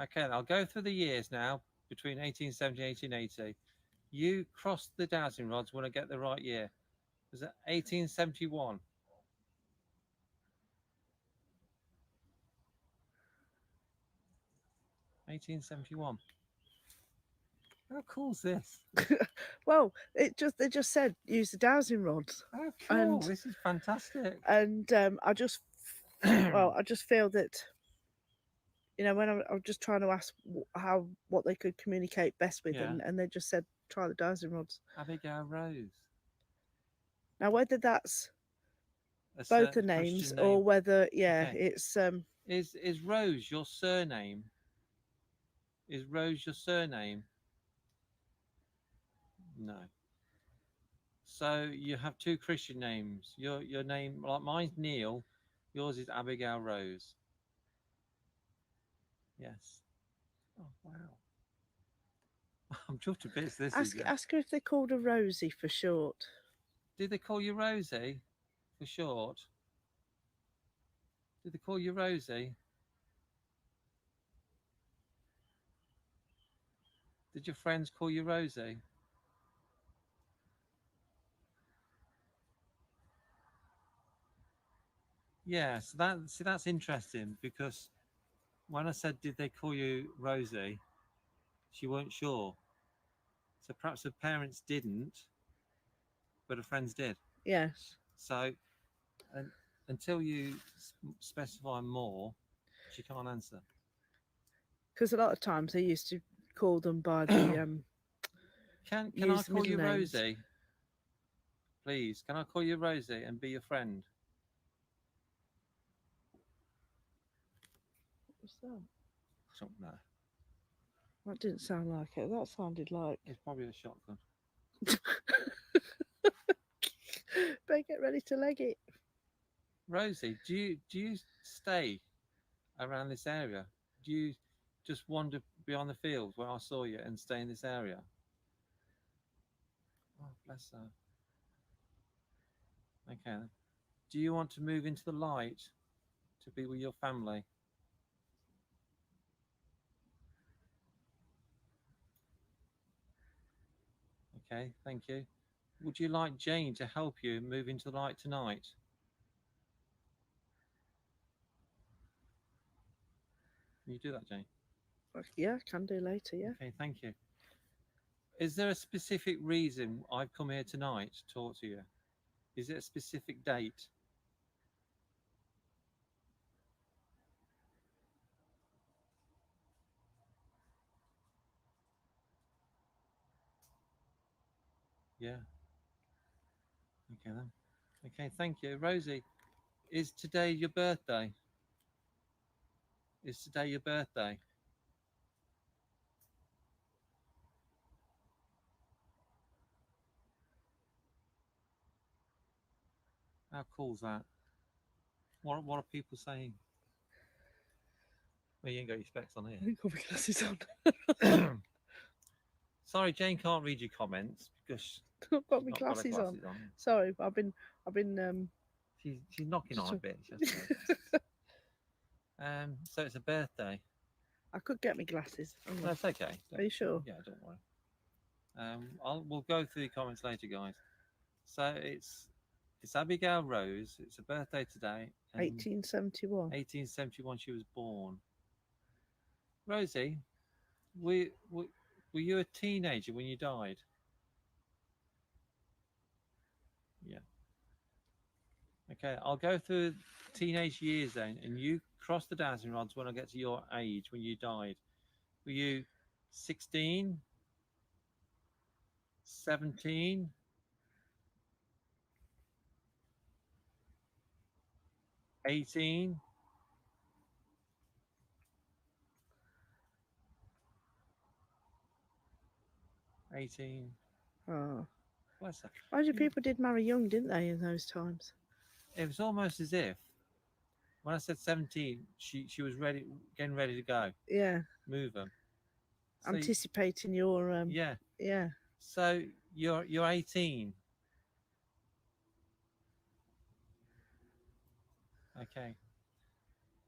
Speaker 5: Okay, I'll go through the years now between 1870 and 1880. You crossed the dowsing rods when I get the right year. Was it 1871? How cool's this?
Speaker 4: Well, they just said use the dowsing rods,
Speaker 5: How cool!
Speaker 4: And-
Speaker 5: This is fantastic.
Speaker 4: and I just feel that, you know, when I was just trying to ask what they could communicate best with,
Speaker 5: Yeah.
Speaker 4: and they just said try the dowsing rods.
Speaker 5: Abigail Rose.
Speaker 4: Now whether that's
Speaker 5: A
Speaker 4: both the
Speaker 5: certain
Speaker 4: names
Speaker 5: Christian
Speaker 4: or
Speaker 5: name.
Speaker 4: whether
Speaker 5: Okay.
Speaker 4: it's
Speaker 5: Is Rose your surname? Is Rose your surname? No. So you have two Christian names. Your name, like mine's Neil, yours is Abigail Rose. Yes. Oh wow. I'm just a bit. This is.
Speaker 4: ask her if they called her Rosie for short.
Speaker 5: Did they call you Rosie for short? Did they call you Rosie? Did your friends call you Rosie? Yeah, so that's interesting, because when I said did they call you Rosie, she weren't sure. So perhaps her parents didn't, but her friends did.
Speaker 4: Yes.
Speaker 5: So until you specify more, she can't answer.
Speaker 4: Because a lot of times they used to call them by the
Speaker 5: Can I
Speaker 4: use
Speaker 5: call you
Speaker 4: middle names.
Speaker 5: Rosie? Please, can I call you Rosie and be your friend?
Speaker 4: What's that?
Speaker 5: I don't know.
Speaker 4: That didn't sound like it. That sounded like.
Speaker 5: It's probably a shotgun.
Speaker 4: Better get ready to leg it.
Speaker 5: Rosie, do you stay around this area? Do you just wander beyond the field where I saw you and stay in this area? Oh, bless her. Okay. Then. Do you want to move into the light to be with your family? Okay, thank you. Would you like Jane to help you move into the light tonight? Can you do that, Jane?
Speaker 4: Yeah, can do later. Yeah.
Speaker 5: Okay, thank you. Is there a specific reason I've come here tonight to talk to you? Is it a specific date? Yeah. Okay then. Okay, thank you. Rosie, is today your birthday? Is today your birthday? How cool is that? What are people saying? Well, you ain't got your specs on
Speaker 4: I
Speaker 5: here.
Speaker 4: think all my glasses on.
Speaker 5: Sorry, Jane can't read your comments because
Speaker 4: I've got
Speaker 5: she's
Speaker 4: my
Speaker 5: not got her
Speaker 4: glasses on.
Speaker 5: glasses on.
Speaker 4: Sorry, I've been
Speaker 5: She's knocking on a bit. So it's a birthday.
Speaker 4: I could get my glasses. Hang on.
Speaker 5: That's okay.
Speaker 4: Are you sure?
Speaker 5: Yeah, don't worry. We'll go through the comments later, guys. So it's Abigail Rose. It's a birthday today.
Speaker 4: 1871.
Speaker 5: 1871 she was born. Rosie, were you a teenager when you died? Yeah. Okay, I'll go through teenage years then, and you cross the dowsing rods when I get to your age when you died. Were you 16, 17, 18, 18?
Speaker 4: Oh.
Speaker 5: Bless her.
Speaker 4: Mind you, people did marry young, didn't they, in those times?
Speaker 5: It was almost as if when I said 17, she was ready, getting ready to go,
Speaker 4: Yeah.
Speaker 5: move them. So,
Speaker 4: Anticipating your
Speaker 5: yeah.
Speaker 4: Yeah.
Speaker 5: So you're 18. Okay.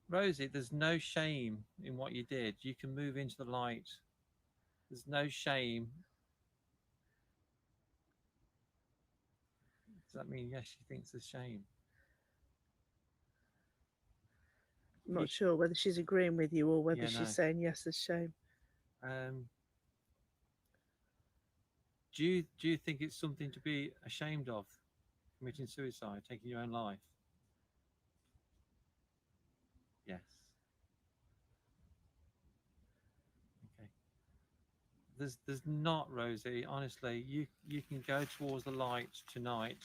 Speaker 5: Rosie, there's no shame in what you did. You can move into the light. There's no shame. Does that mean yes, she thinks there's shame?
Speaker 4: I'm not sure whether she's agreeing with you or whether
Speaker 5: Yeah,
Speaker 4: she's
Speaker 5: no.
Speaker 4: saying yes, there's shame.
Speaker 5: Do you think it's something to be ashamed of, committing suicide, taking your own life? Yes. Okay. There's not, Rosie. Honestly, you can go towards the light tonight,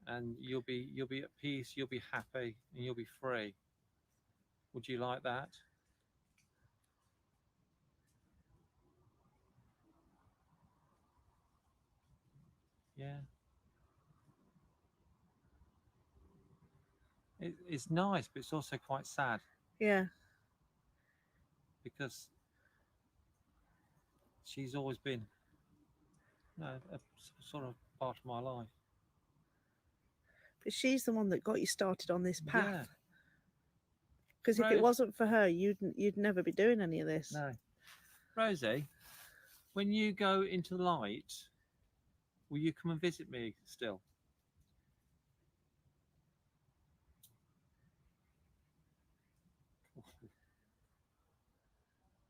Speaker 5: and you'll be at peace. You'll be happy, and you'll be free. Would you like that? Yeah. It's nice, but it's also quite sad
Speaker 4: Yeah.
Speaker 5: because she's always been, a sort of part of my life.
Speaker 4: But she's the one that got you started on this
Speaker 5: Yeah.
Speaker 4: path. Because if it
Speaker 5: Rose-
Speaker 4: wasn't for her, you'd never be doing any of this.
Speaker 5: No. Rosie, when you go into the light, will you come and visit me still?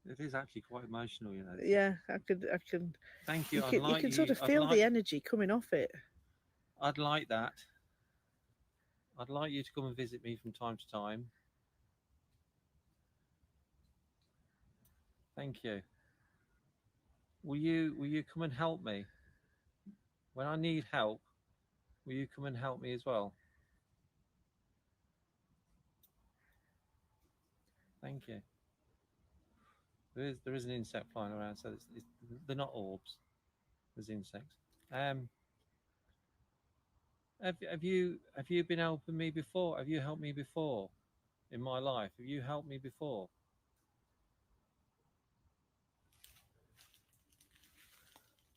Speaker 5: It is actually quite emotional, you know.
Speaker 4: Yeah, I can.
Speaker 5: Thank you.
Speaker 4: You can sort of feel the energy coming off it.
Speaker 5: I'd like that. I'd like you to come and visit me from time to time. Thank you. Will you come and help me? When I need help, will you come and help me as well? Thank you. There is an insect flying around, so they're not orbs. There's insects. Have you been helping me before? Have you helped me before in my life? Have you helped me before?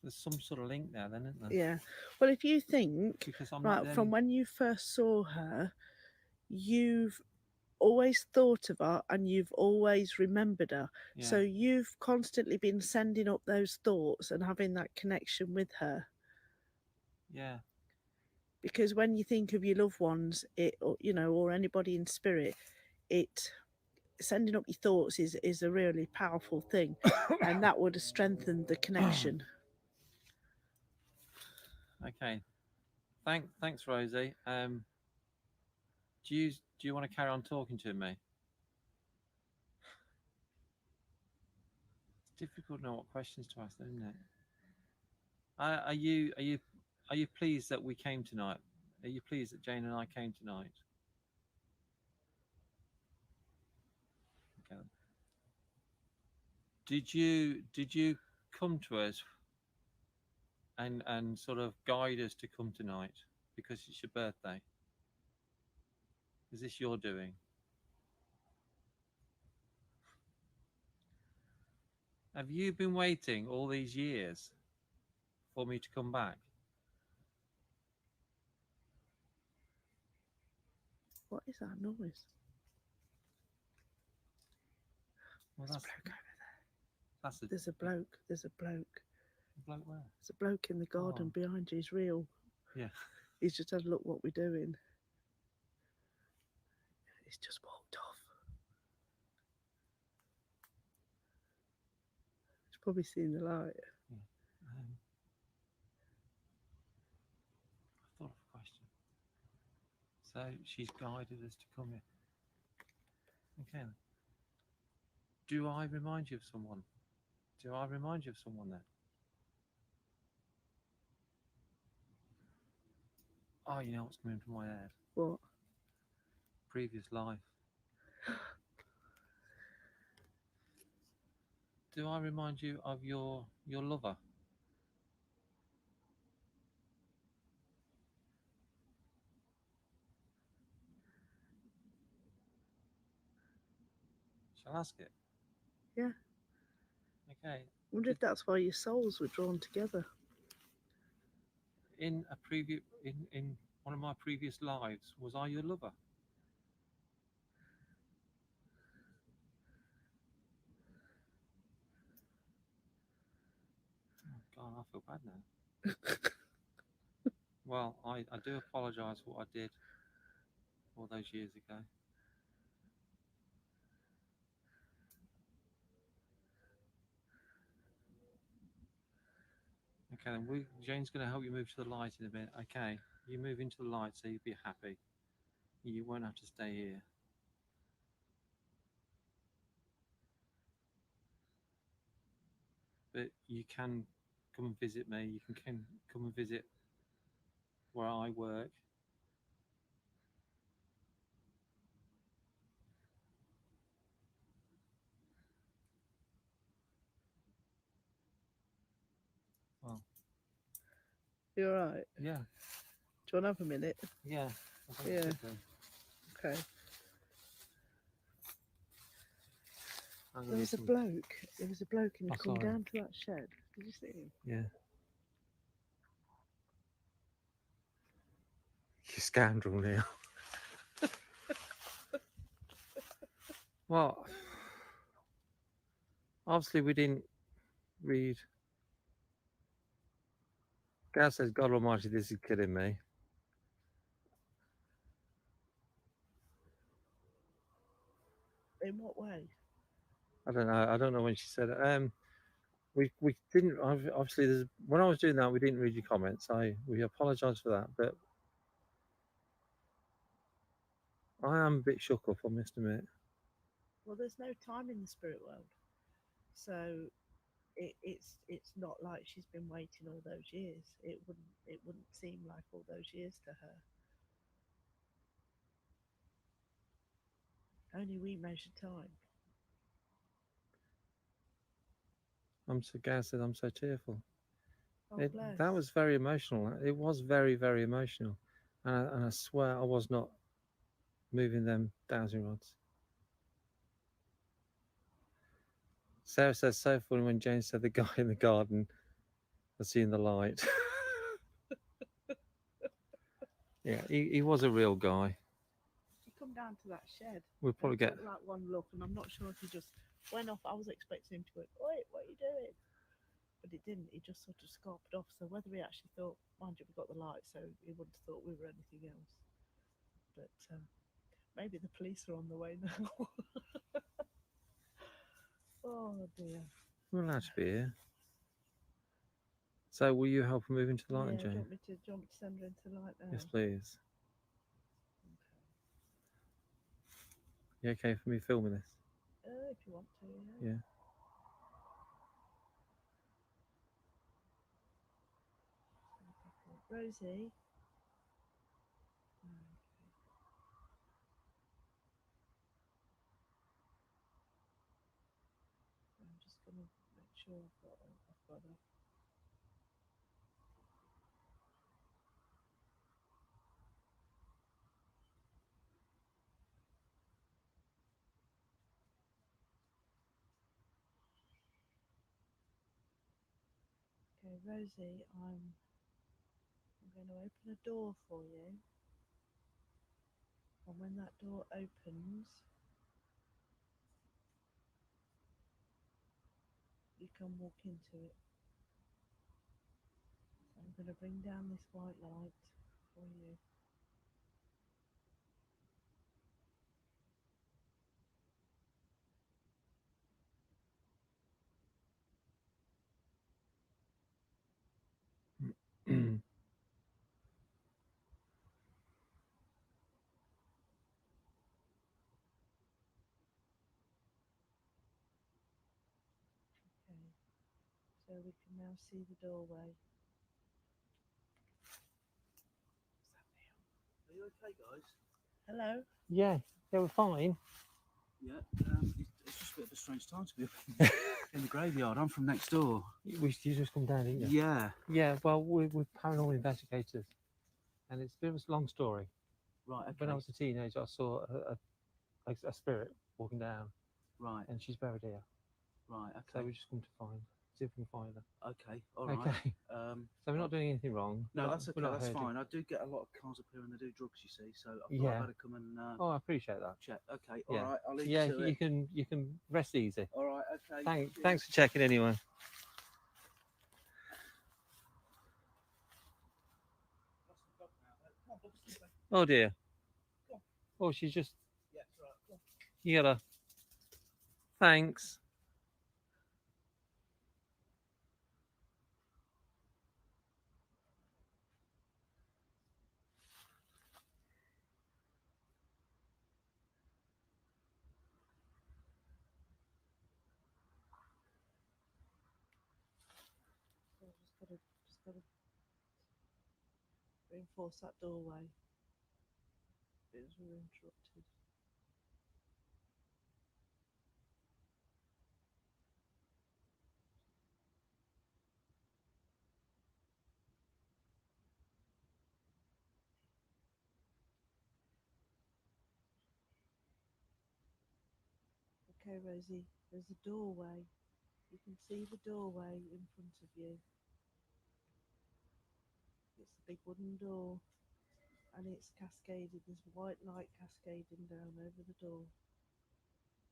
Speaker 5: There's some sort of link there, then, isn't there?
Speaker 4: Yeah. Well, if you think
Speaker 5: Because I'm not
Speaker 4: right
Speaker 5: the
Speaker 4: from
Speaker 5: only-
Speaker 4: when you first saw her, you've always thought of her and you've always remembered her.
Speaker 5: Yeah.
Speaker 4: So you've constantly been sending up those thoughts and having that connection with her.
Speaker 5: Yeah.
Speaker 4: Because when you think of your loved ones, or anybody in spirit, sending up your thoughts is a really powerful thing, and that would have strengthened the connection.
Speaker 5: Okay. Thanks, Rosie. Do you want to carry on talking to me? It's difficult to know what questions to ask, isn't it? Are you pleased that we came tonight? Are you pleased that Jane and I came tonight? Okay. Did you come to us and sort of guide us to come tonight because it's your birthday? Is this your doing? Have you been waiting all these years for me to come back?
Speaker 4: What is that noise?
Speaker 5: Well,
Speaker 4: There's a bloke over there.
Speaker 5: that's a
Speaker 4: There's a bloke. There's a bloke.
Speaker 5: bloke where?
Speaker 4: There's a bloke in the garden
Speaker 5: Oh.
Speaker 4: behind you. He's real.
Speaker 5: Yeah.
Speaker 4: He's just had a look what we're doing. He's just walked off. He's probably seen the light.
Speaker 5: I thought of a question. So she's guided us to come here. Okay. Then. Do I remind you of someone? Do I remind you of someone then? Oh, you know what's coming into my head?
Speaker 4: What?
Speaker 5: Previous life. Do I remind you of your lover? Shall I ask it?
Speaker 4: Yeah.
Speaker 5: Okay.
Speaker 4: Wonder if that's why your souls were drawn together.
Speaker 5: In one of my previous lives, was I your lover? Oh God, I feel bad now. Well, I do apologise for what I did all those years ago. Okay, then Jane's going to help you move to the light in a bit. Okay, you move into the light so you'll be happy. You won't have to stay here. But you can come and visit me. You can come and visit where I work. Well,
Speaker 4: You all right?
Speaker 5: yeah,
Speaker 4: Do you want to have a minute?
Speaker 5: yeah. I think
Speaker 4: Yeah.
Speaker 5: we should do.
Speaker 4: Okay.
Speaker 5: I'm gonna
Speaker 4: There
Speaker 5: need
Speaker 4: was a
Speaker 5: some-
Speaker 4: bloke. There was a bloke and
Speaker 5: I
Speaker 4: he'd come
Speaker 5: saw him.
Speaker 4: down to that shed. Did you see him?
Speaker 5: Yeah. You scoundrel, Neil. Well, obviously we didn't read. Gaz says, God Almighty, this is kidding me.
Speaker 4: In what way?
Speaker 5: I don't know. I don't know when she said it. We didn't obviously. When I was doing that, we didn't read your comments. We apologise for that, but I am a bit shook up, I must admit.
Speaker 4: Well, there's no time in the spirit world, so it's not like she's been waiting all those years. It wouldn't seem like all those years to her. Only we measure time.
Speaker 5: Gaz said I'm so tearful.
Speaker 4: Oh, bless.
Speaker 5: That was very emotional. It was very, very emotional, and I swear I was not moving them dowsing rods. Sarah says, so funny when Jane said the guy in the garden was seeing the light. Yeah, he was a real guy.
Speaker 4: He come down to that shed.
Speaker 5: We'll probably
Speaker 4: and
Speaker 5: get.
Speaker 4: took that one look, and I'm not sure if he just went off. I was expecting him to go, "Wait, what are you doing?" But he didn't. He just sort of scarped off. So whether he actually thought, mind you, we got the light, so he wouldn't have thought we were anything else. But maybe the police are on the way now. Oh dear.
Speaker 5: We're allowed to be here. So, will you help her move into the light,
Speaker 4: Yeah, do you
Speaker 5: Jane?
Speaker 4: want me to send her into the light now?
Speaker 5: Yes, please. You okay for me filming this?
Speaker 4: If you want to, yeah.
Speaker 5: Yeah.
Speaker 4: Rosie. I'm just going to make sure I've got her. Okay, Rosie, I'm going to open a door for you. And when that door opens, you can walk into it. So I'm going to bring down this white light for you. Okay, so we can now see the doorway.
Speaker 6: Are you okay, guys?
Speaker 4: Hello?
Speaker 5: Yeah, they were fine.
Speaker 6: Yeah. It's just a bit of a strange time to be up in the graveyard. I'm from next door.
Speaker 5: You just come down, didn't you?
Speaker 6: Yeah.
Speaker 5: Yeah, well, we're paranormal investigators, and it's a bit of a long story.
Speaker 6: Right. Okay.
Speaker 5: When I was a teenager, I saw a spirit walking down,
Speaker 6: Right.
Speaker 5: and she's buried here.
Speaker 6: Right.
Speaker 5: So
Speaker 6: Okay.
Speaker 5: we just come to see if we can find her.
Speaker 6: Okay. All right.
Speaker 5: Okay. So we're not doing anything wrong.
Speaker 6: No,
Speaker 5: We're
Speaker 6: that's
Speaker 5: not-
Speaker 6: okay.
Speaker 5: we're not
Speaker 6: That's
Speaker 5: hurting.
Speaker 6: fine. I do get a lot of cars up here and they do drugs, you see. So I thought
Speaker 5: Yeah.
Speaker 6: I'd better come and
Speaker 5: Oh, I appreciate that.
Speaker 6: check. Okay.
Speaker 5: Yeah.
Speaker 6: All right. I'll leave
Speaker 5: Yeah,
Speaker 6: you to
Speaker 5: you
Speaker 6: it.
Speaker 5: can rest easy.
Speaker 6: All right. Okay.
Speaker 5: Thanks,
Speaker 6: Cheers.
Speaker 5: thanks for checking anyway. Oh dear. Oh, she's just.
Speaker 6: Yeah. Right. Go on.
Speaker 5: You gotta. Thanks.
Speaker 4: gotta reinforce that doorway. Because we were interrupted. Okay, Rosie, there's a doorway. You can see the doorway in front of you. It's a big wooden door, and it's cascaded. There's white light cascading down over the door.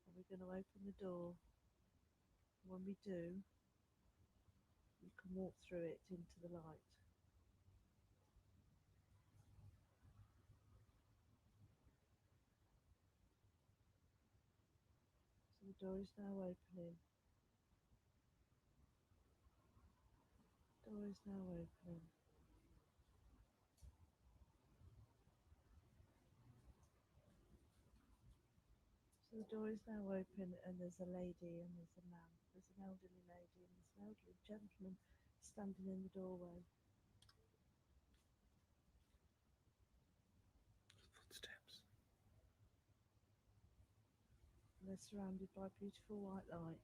Speaker 4: And we're going to open the door. When we do, you can walk through it into the light. So the door is now opening. The door is now opening. So the door is now open, and there's a lady and there's a man. There's an elderly lady and there's an elderly gentleman standing in the doorway.
Speaker 5: Footsteps.
Speaker 4: And they're surrounded by beautiful white light.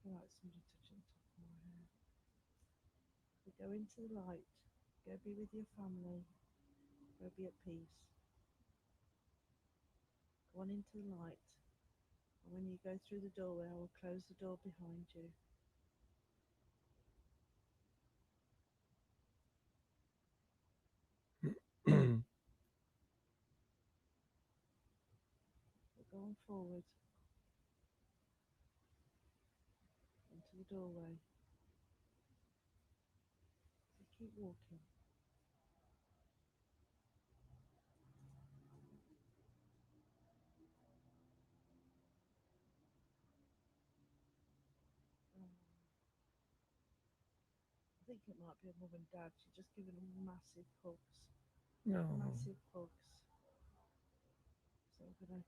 Speaker 4: I like somebody touching the top of my hair. We go into the light. Go be with your family. Go be at peace. Go on into the light. And when you go through the doorway, I will close the door behind you. We're going forward into the doorway. So keep walking. I think it might be a mum and dad. She's just giving them massive hugs.
Speaker 5: No.
Speaker 4: Massive hugs. So I'm going to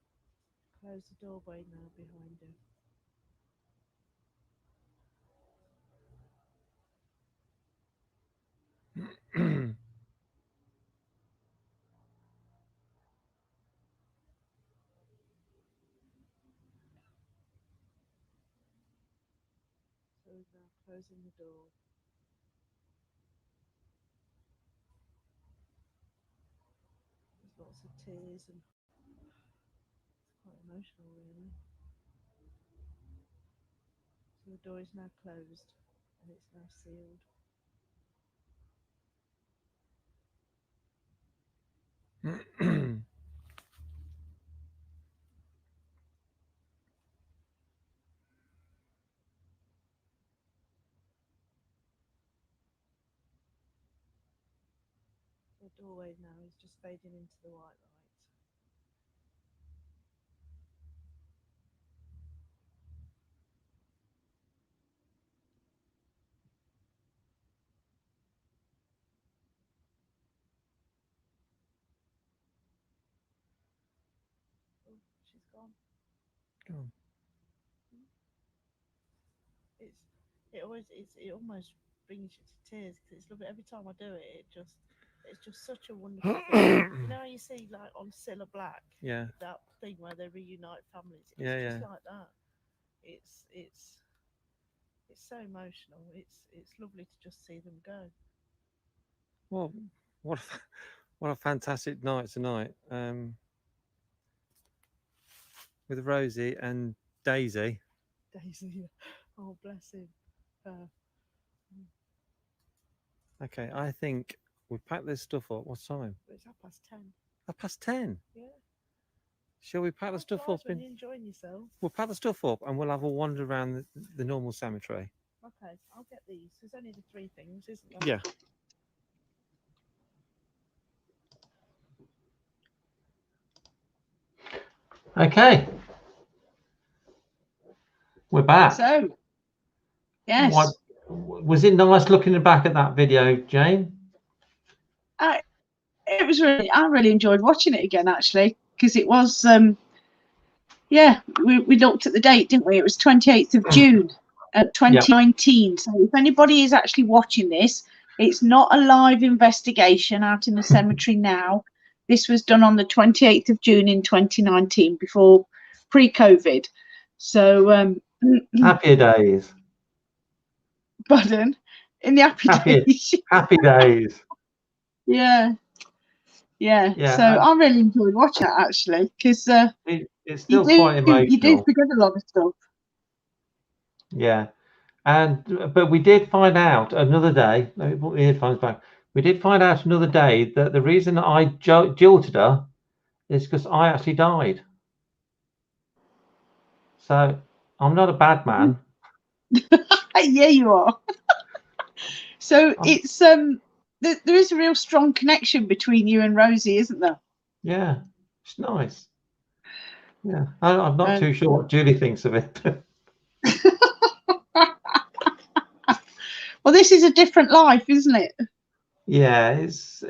Speaker 4: close the doorway now behind her. So we're now closing the door. There's lots of tears and it's quite emotional, really. So the door is now closed and it's now sealed. The doorway now is just fading into the white light. Oh, she's gone.
Speaker 5: Gone.
Speaker 4: It almost brings you to tears because it's lovely. Every time I do it, it's just such a wonderful thing. You know how you see like on Cilla Black,
Speaker 5: Yeah.
Speaker 4: that thing where they reunite families. It's
Speaker 5: Yeah,
Speaker 4: just
Speaker 5: yeah.
Speaker 4: like that. It's so emotional. It's lovely to just see them go.
Speaker 5: Well, what a fantastic night tonight. With Rosie and Daisy.
Speaker 4: Daisy, oh bless him.
Speaker 5: Okay, I think we've packed this stuff up. What time?
Speaker 4: It's 10:30.
Speaker 5: 10:30.
Speaker 4: Yeah.
Speaker 5: Shall we pack the
Speaker 4: That's
Speaker 5: stuff
Speaker 4: nice
Speaker 5: up?
Speaker 4: when you're enjoying yourself.
Speaker 5: We'll pack the stuff up and we'll have a wander around the normal cemetery.
Speaker 4: Okay, I'll get these. There's only the 3 things, isn't there?
Speaker 5: Yeah.
Speaker 3: Okay. We're back.
Speaker 2: So, yes,
Speaker 3: Was it nice looking back at that video, Jane?
Speaker 2: it was really. I really enjoyed watching it again, actually, because it was. Yeah, we looked at the date, didn't we? It was 28th of June, 2019. So if anybody is actually watching this, it's not a live investigation out in the cemetery now. This was done on the 28th of June in 2019, before pre-COVID. So
Speaker 3: Happier days.
Speaker 2: pardon, in the happy days.
Speaker 3: Happy days.
Speaker 2: Yeah. So I really enjoyed watching it, actually, because
Speaker 3: it's still quite emotional.
Speaker 2: You do forget a lot of stuff.
Speaker 3: Yeah. But we did find out another day. Let me put the earphones back. We did find out another day that the reason that I jilted her is because I actually died. So I'm not a bad man.
Speaker 2: Yeah, you are. So it's there is a real strong connection between you and Rosie, isn't there?
Speaker 3: Yeah, it's nice. Yeah, I'm not too sure what Julie thinks of it.
Speaker 2: Well, this is a different life, isn't it?
Speaker 3: Yeah, it's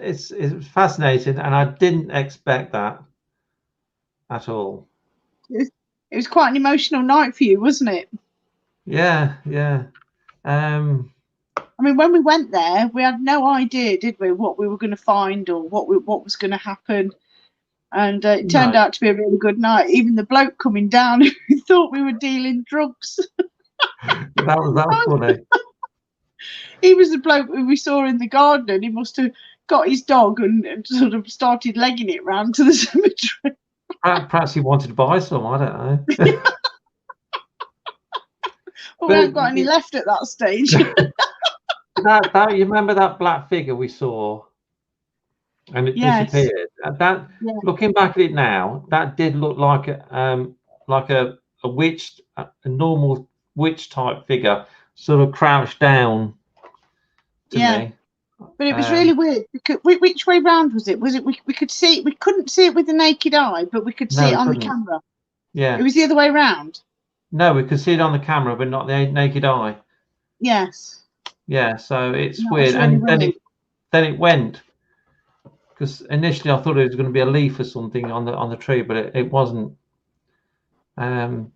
Speaker 3: fascinating, and I didn't expect that at all.
Speaker 2: It was quite an emotional night for you, wasn't it?
Speaker 3: Yeah.
Speaker 2: I mean, when we went there, we had no idea, did we, what we were going to find or what was going to happen. And it turned out to be a really good night. Even the bloke coming down who thought we were dealing drugs.
Speaker 3: That was funny.
Speaker 2: He was the bloke who we saw in the garden, and he must have got his dog and sort of started legging it round to the cemetery.
Speaker 3: Perhaps he wanted to buy some. I don't know.
Speaker 2: Well, we haven't got any left at that stage.
Speaker 3: that you remember that black figure we saw, and it disappeared. Looking back at it now, that did look like a witch, a normal witch type figure, sort of crouched down to me.
Speaker 2: But it was really weird because which way round was it? Was it we could see it? We couldn't see it with the naked eye, but we could see it on the camera.
Speaker 3: Yeah,
Speaker 2: it was the other way round.
Speaker 3: No, we could see it on the camera, but not the naked eye.
Speaker 2: Yes.
Speaker 3: Yeah, so it's weird, and then it went, because initially I thought it was going to be a leaf or something on the tree, but it wasn't. And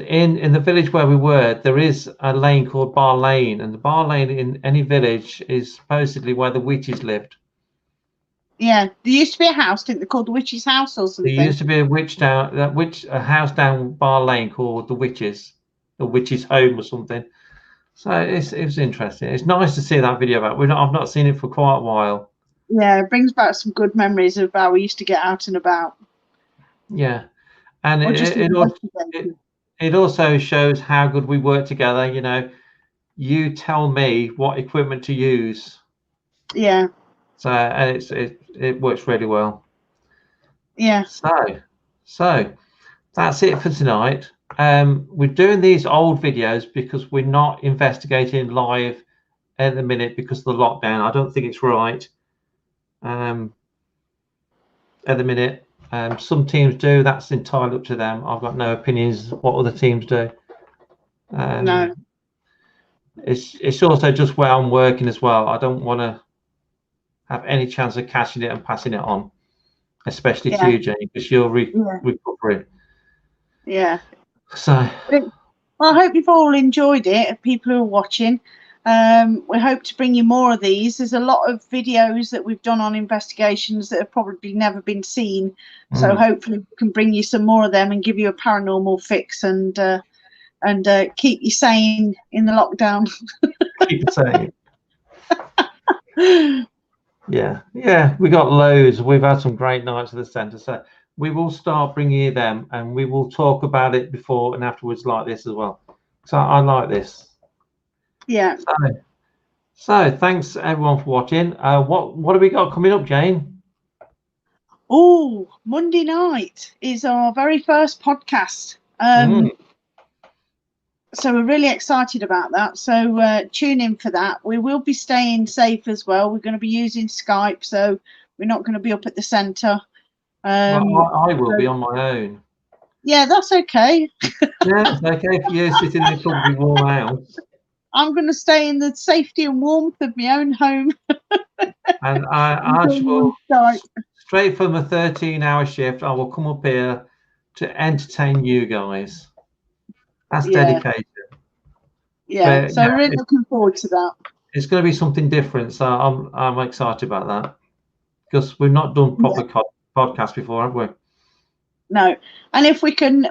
Speaker 3: in the village where we were, there is a lane called Bar Lane, and the Bar Lane in any village is supposedly where the witches lived.
Speaker 2: Yeah, there used to be a house, didn't they, called the Witch's House or something?
Speaker 3: There used to be a house down Bar Lane called the Witches Home or something. So it was interesting. It's nice to see that video back. I've not seen it for quite a while.
Speaker 2: Yeah, it brings back some good memories of how we used to get out and about.
Speaker 3: Yeah, and it also shows how good we work together. You know, you tell me what equipment to use.
Speaker 2: Yeah.
Speaker 3: So and it works really well.
Speaker 2: Yeah.
Speaker 3: So that's it for tonight. We're doing these old videos because we're not investigating live at the minute because of the lockdown. I don't think it's right. At the minute, some teams do. That's entirely up to them. I've got no opinions what other teams do.
Speaker 2: No.
Speaker 3: It's also just where I'm working as well. I don't want to have any chance of catching it and passing it on, especially to you, Jane, because you're recovering.
Speaker 2: Yeah.
Speaker 3: So.
Speaker 2: Well, I hope you've all enjoyed it, people who are watching. We hope to bring you more of these. There's a lot of videos that we've done on investigations that have probably never been seen. So hopefully we can bring you some more of them and give you a paranormal fix and keep you sane in the lockdown.
Speaker 3: Keep it sane. Yeah, we got loads. We've had some great nights at the centre. So we will start bringing you them, and we will talk about it before and afterwards like this as well. So I like this.
Speaker 2: Yeah.
Speaker 3: So thanks everyone for watching. What have we got coming up, Jane?
Speaker 2: Oh, Monday night is our very first podcast. So we're really excited about that. So tune in for that. We will be staying safe as well. We're going to be using Skype, so we're not going to be up at the centre.
Speaker 3: Well, I will be on my own.
Speaker 2: Yeah, that's okay.
Speaker 3: Yeah, it's okay for you sitting in a comfy warm house.
Speaker 2: I'm going to stay in the safety and warmth of my own home.
Speaker 3: And I will, straight from a 13-hour shift, I will come up here to entertain you guys. That's dedication.
Speaker 2: Yeah,
Speaker 3: But,
Speaker 2: so
Speaker 3: yeah,
Speaker 2: really looking forward to that.
Speaker 3: it's going to be something different. So I'm excited about that because we've not done proper podcast before, have we?
Speaker 2: No, and if we can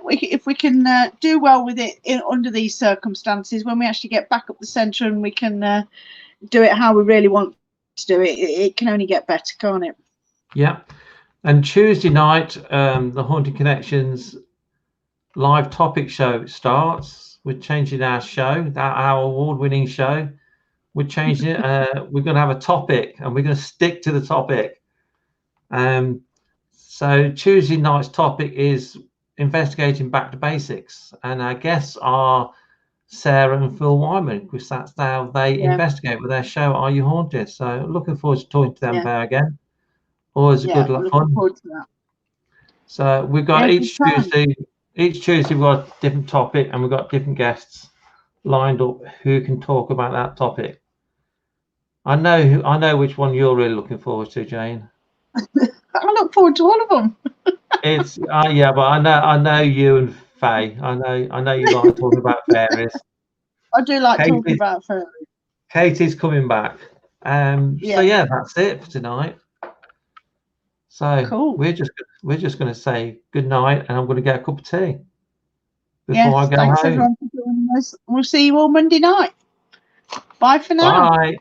Speaker 2: do well with it under these circumstances, when we actually get back up the centre and we can do it how we really want to do it, it can only get better, can't it?
Speaker 3: Yeah. And Tuesday night, the Haunted Connections live topic show starts. We're changing our show, our award-winning show. We're changing it. We're going to have a topic, and we're going to stick to the topic. So Tuesday night's topic is investigating back to basics, and our guests are Sarah and Phil Wyman, because that's how they investigate with their show Are You Haunted? So looking forward to talking to them there again. Always a good lot of fun.
Speaker 2: Forward to that.
Speaker 3: So we've got each Tuesday we've got a different topic, and we've got different guests lined up who can talk about that topic. I know which one you're really looking forward to, Jane.
Speaker 2: I look forward to all of them.
Speaker 3: It's yeah, but I know you and Faye. I know you like talking about fairies.
Speaker 2: I do like talking about fairies.
Speaker 3: Katie's coming back. So yeah, that's it for tonight. So
Speaker 2: cool.
Speaker 3: we're just going to say good night, and I'm going to get a cup of tea before I go
Speaker 2: thanks
Speaker 3: home.
Speaker 2: Everyone for joining us. We'll see you all Monday night. Bye for now.
Speaker 3: Bye.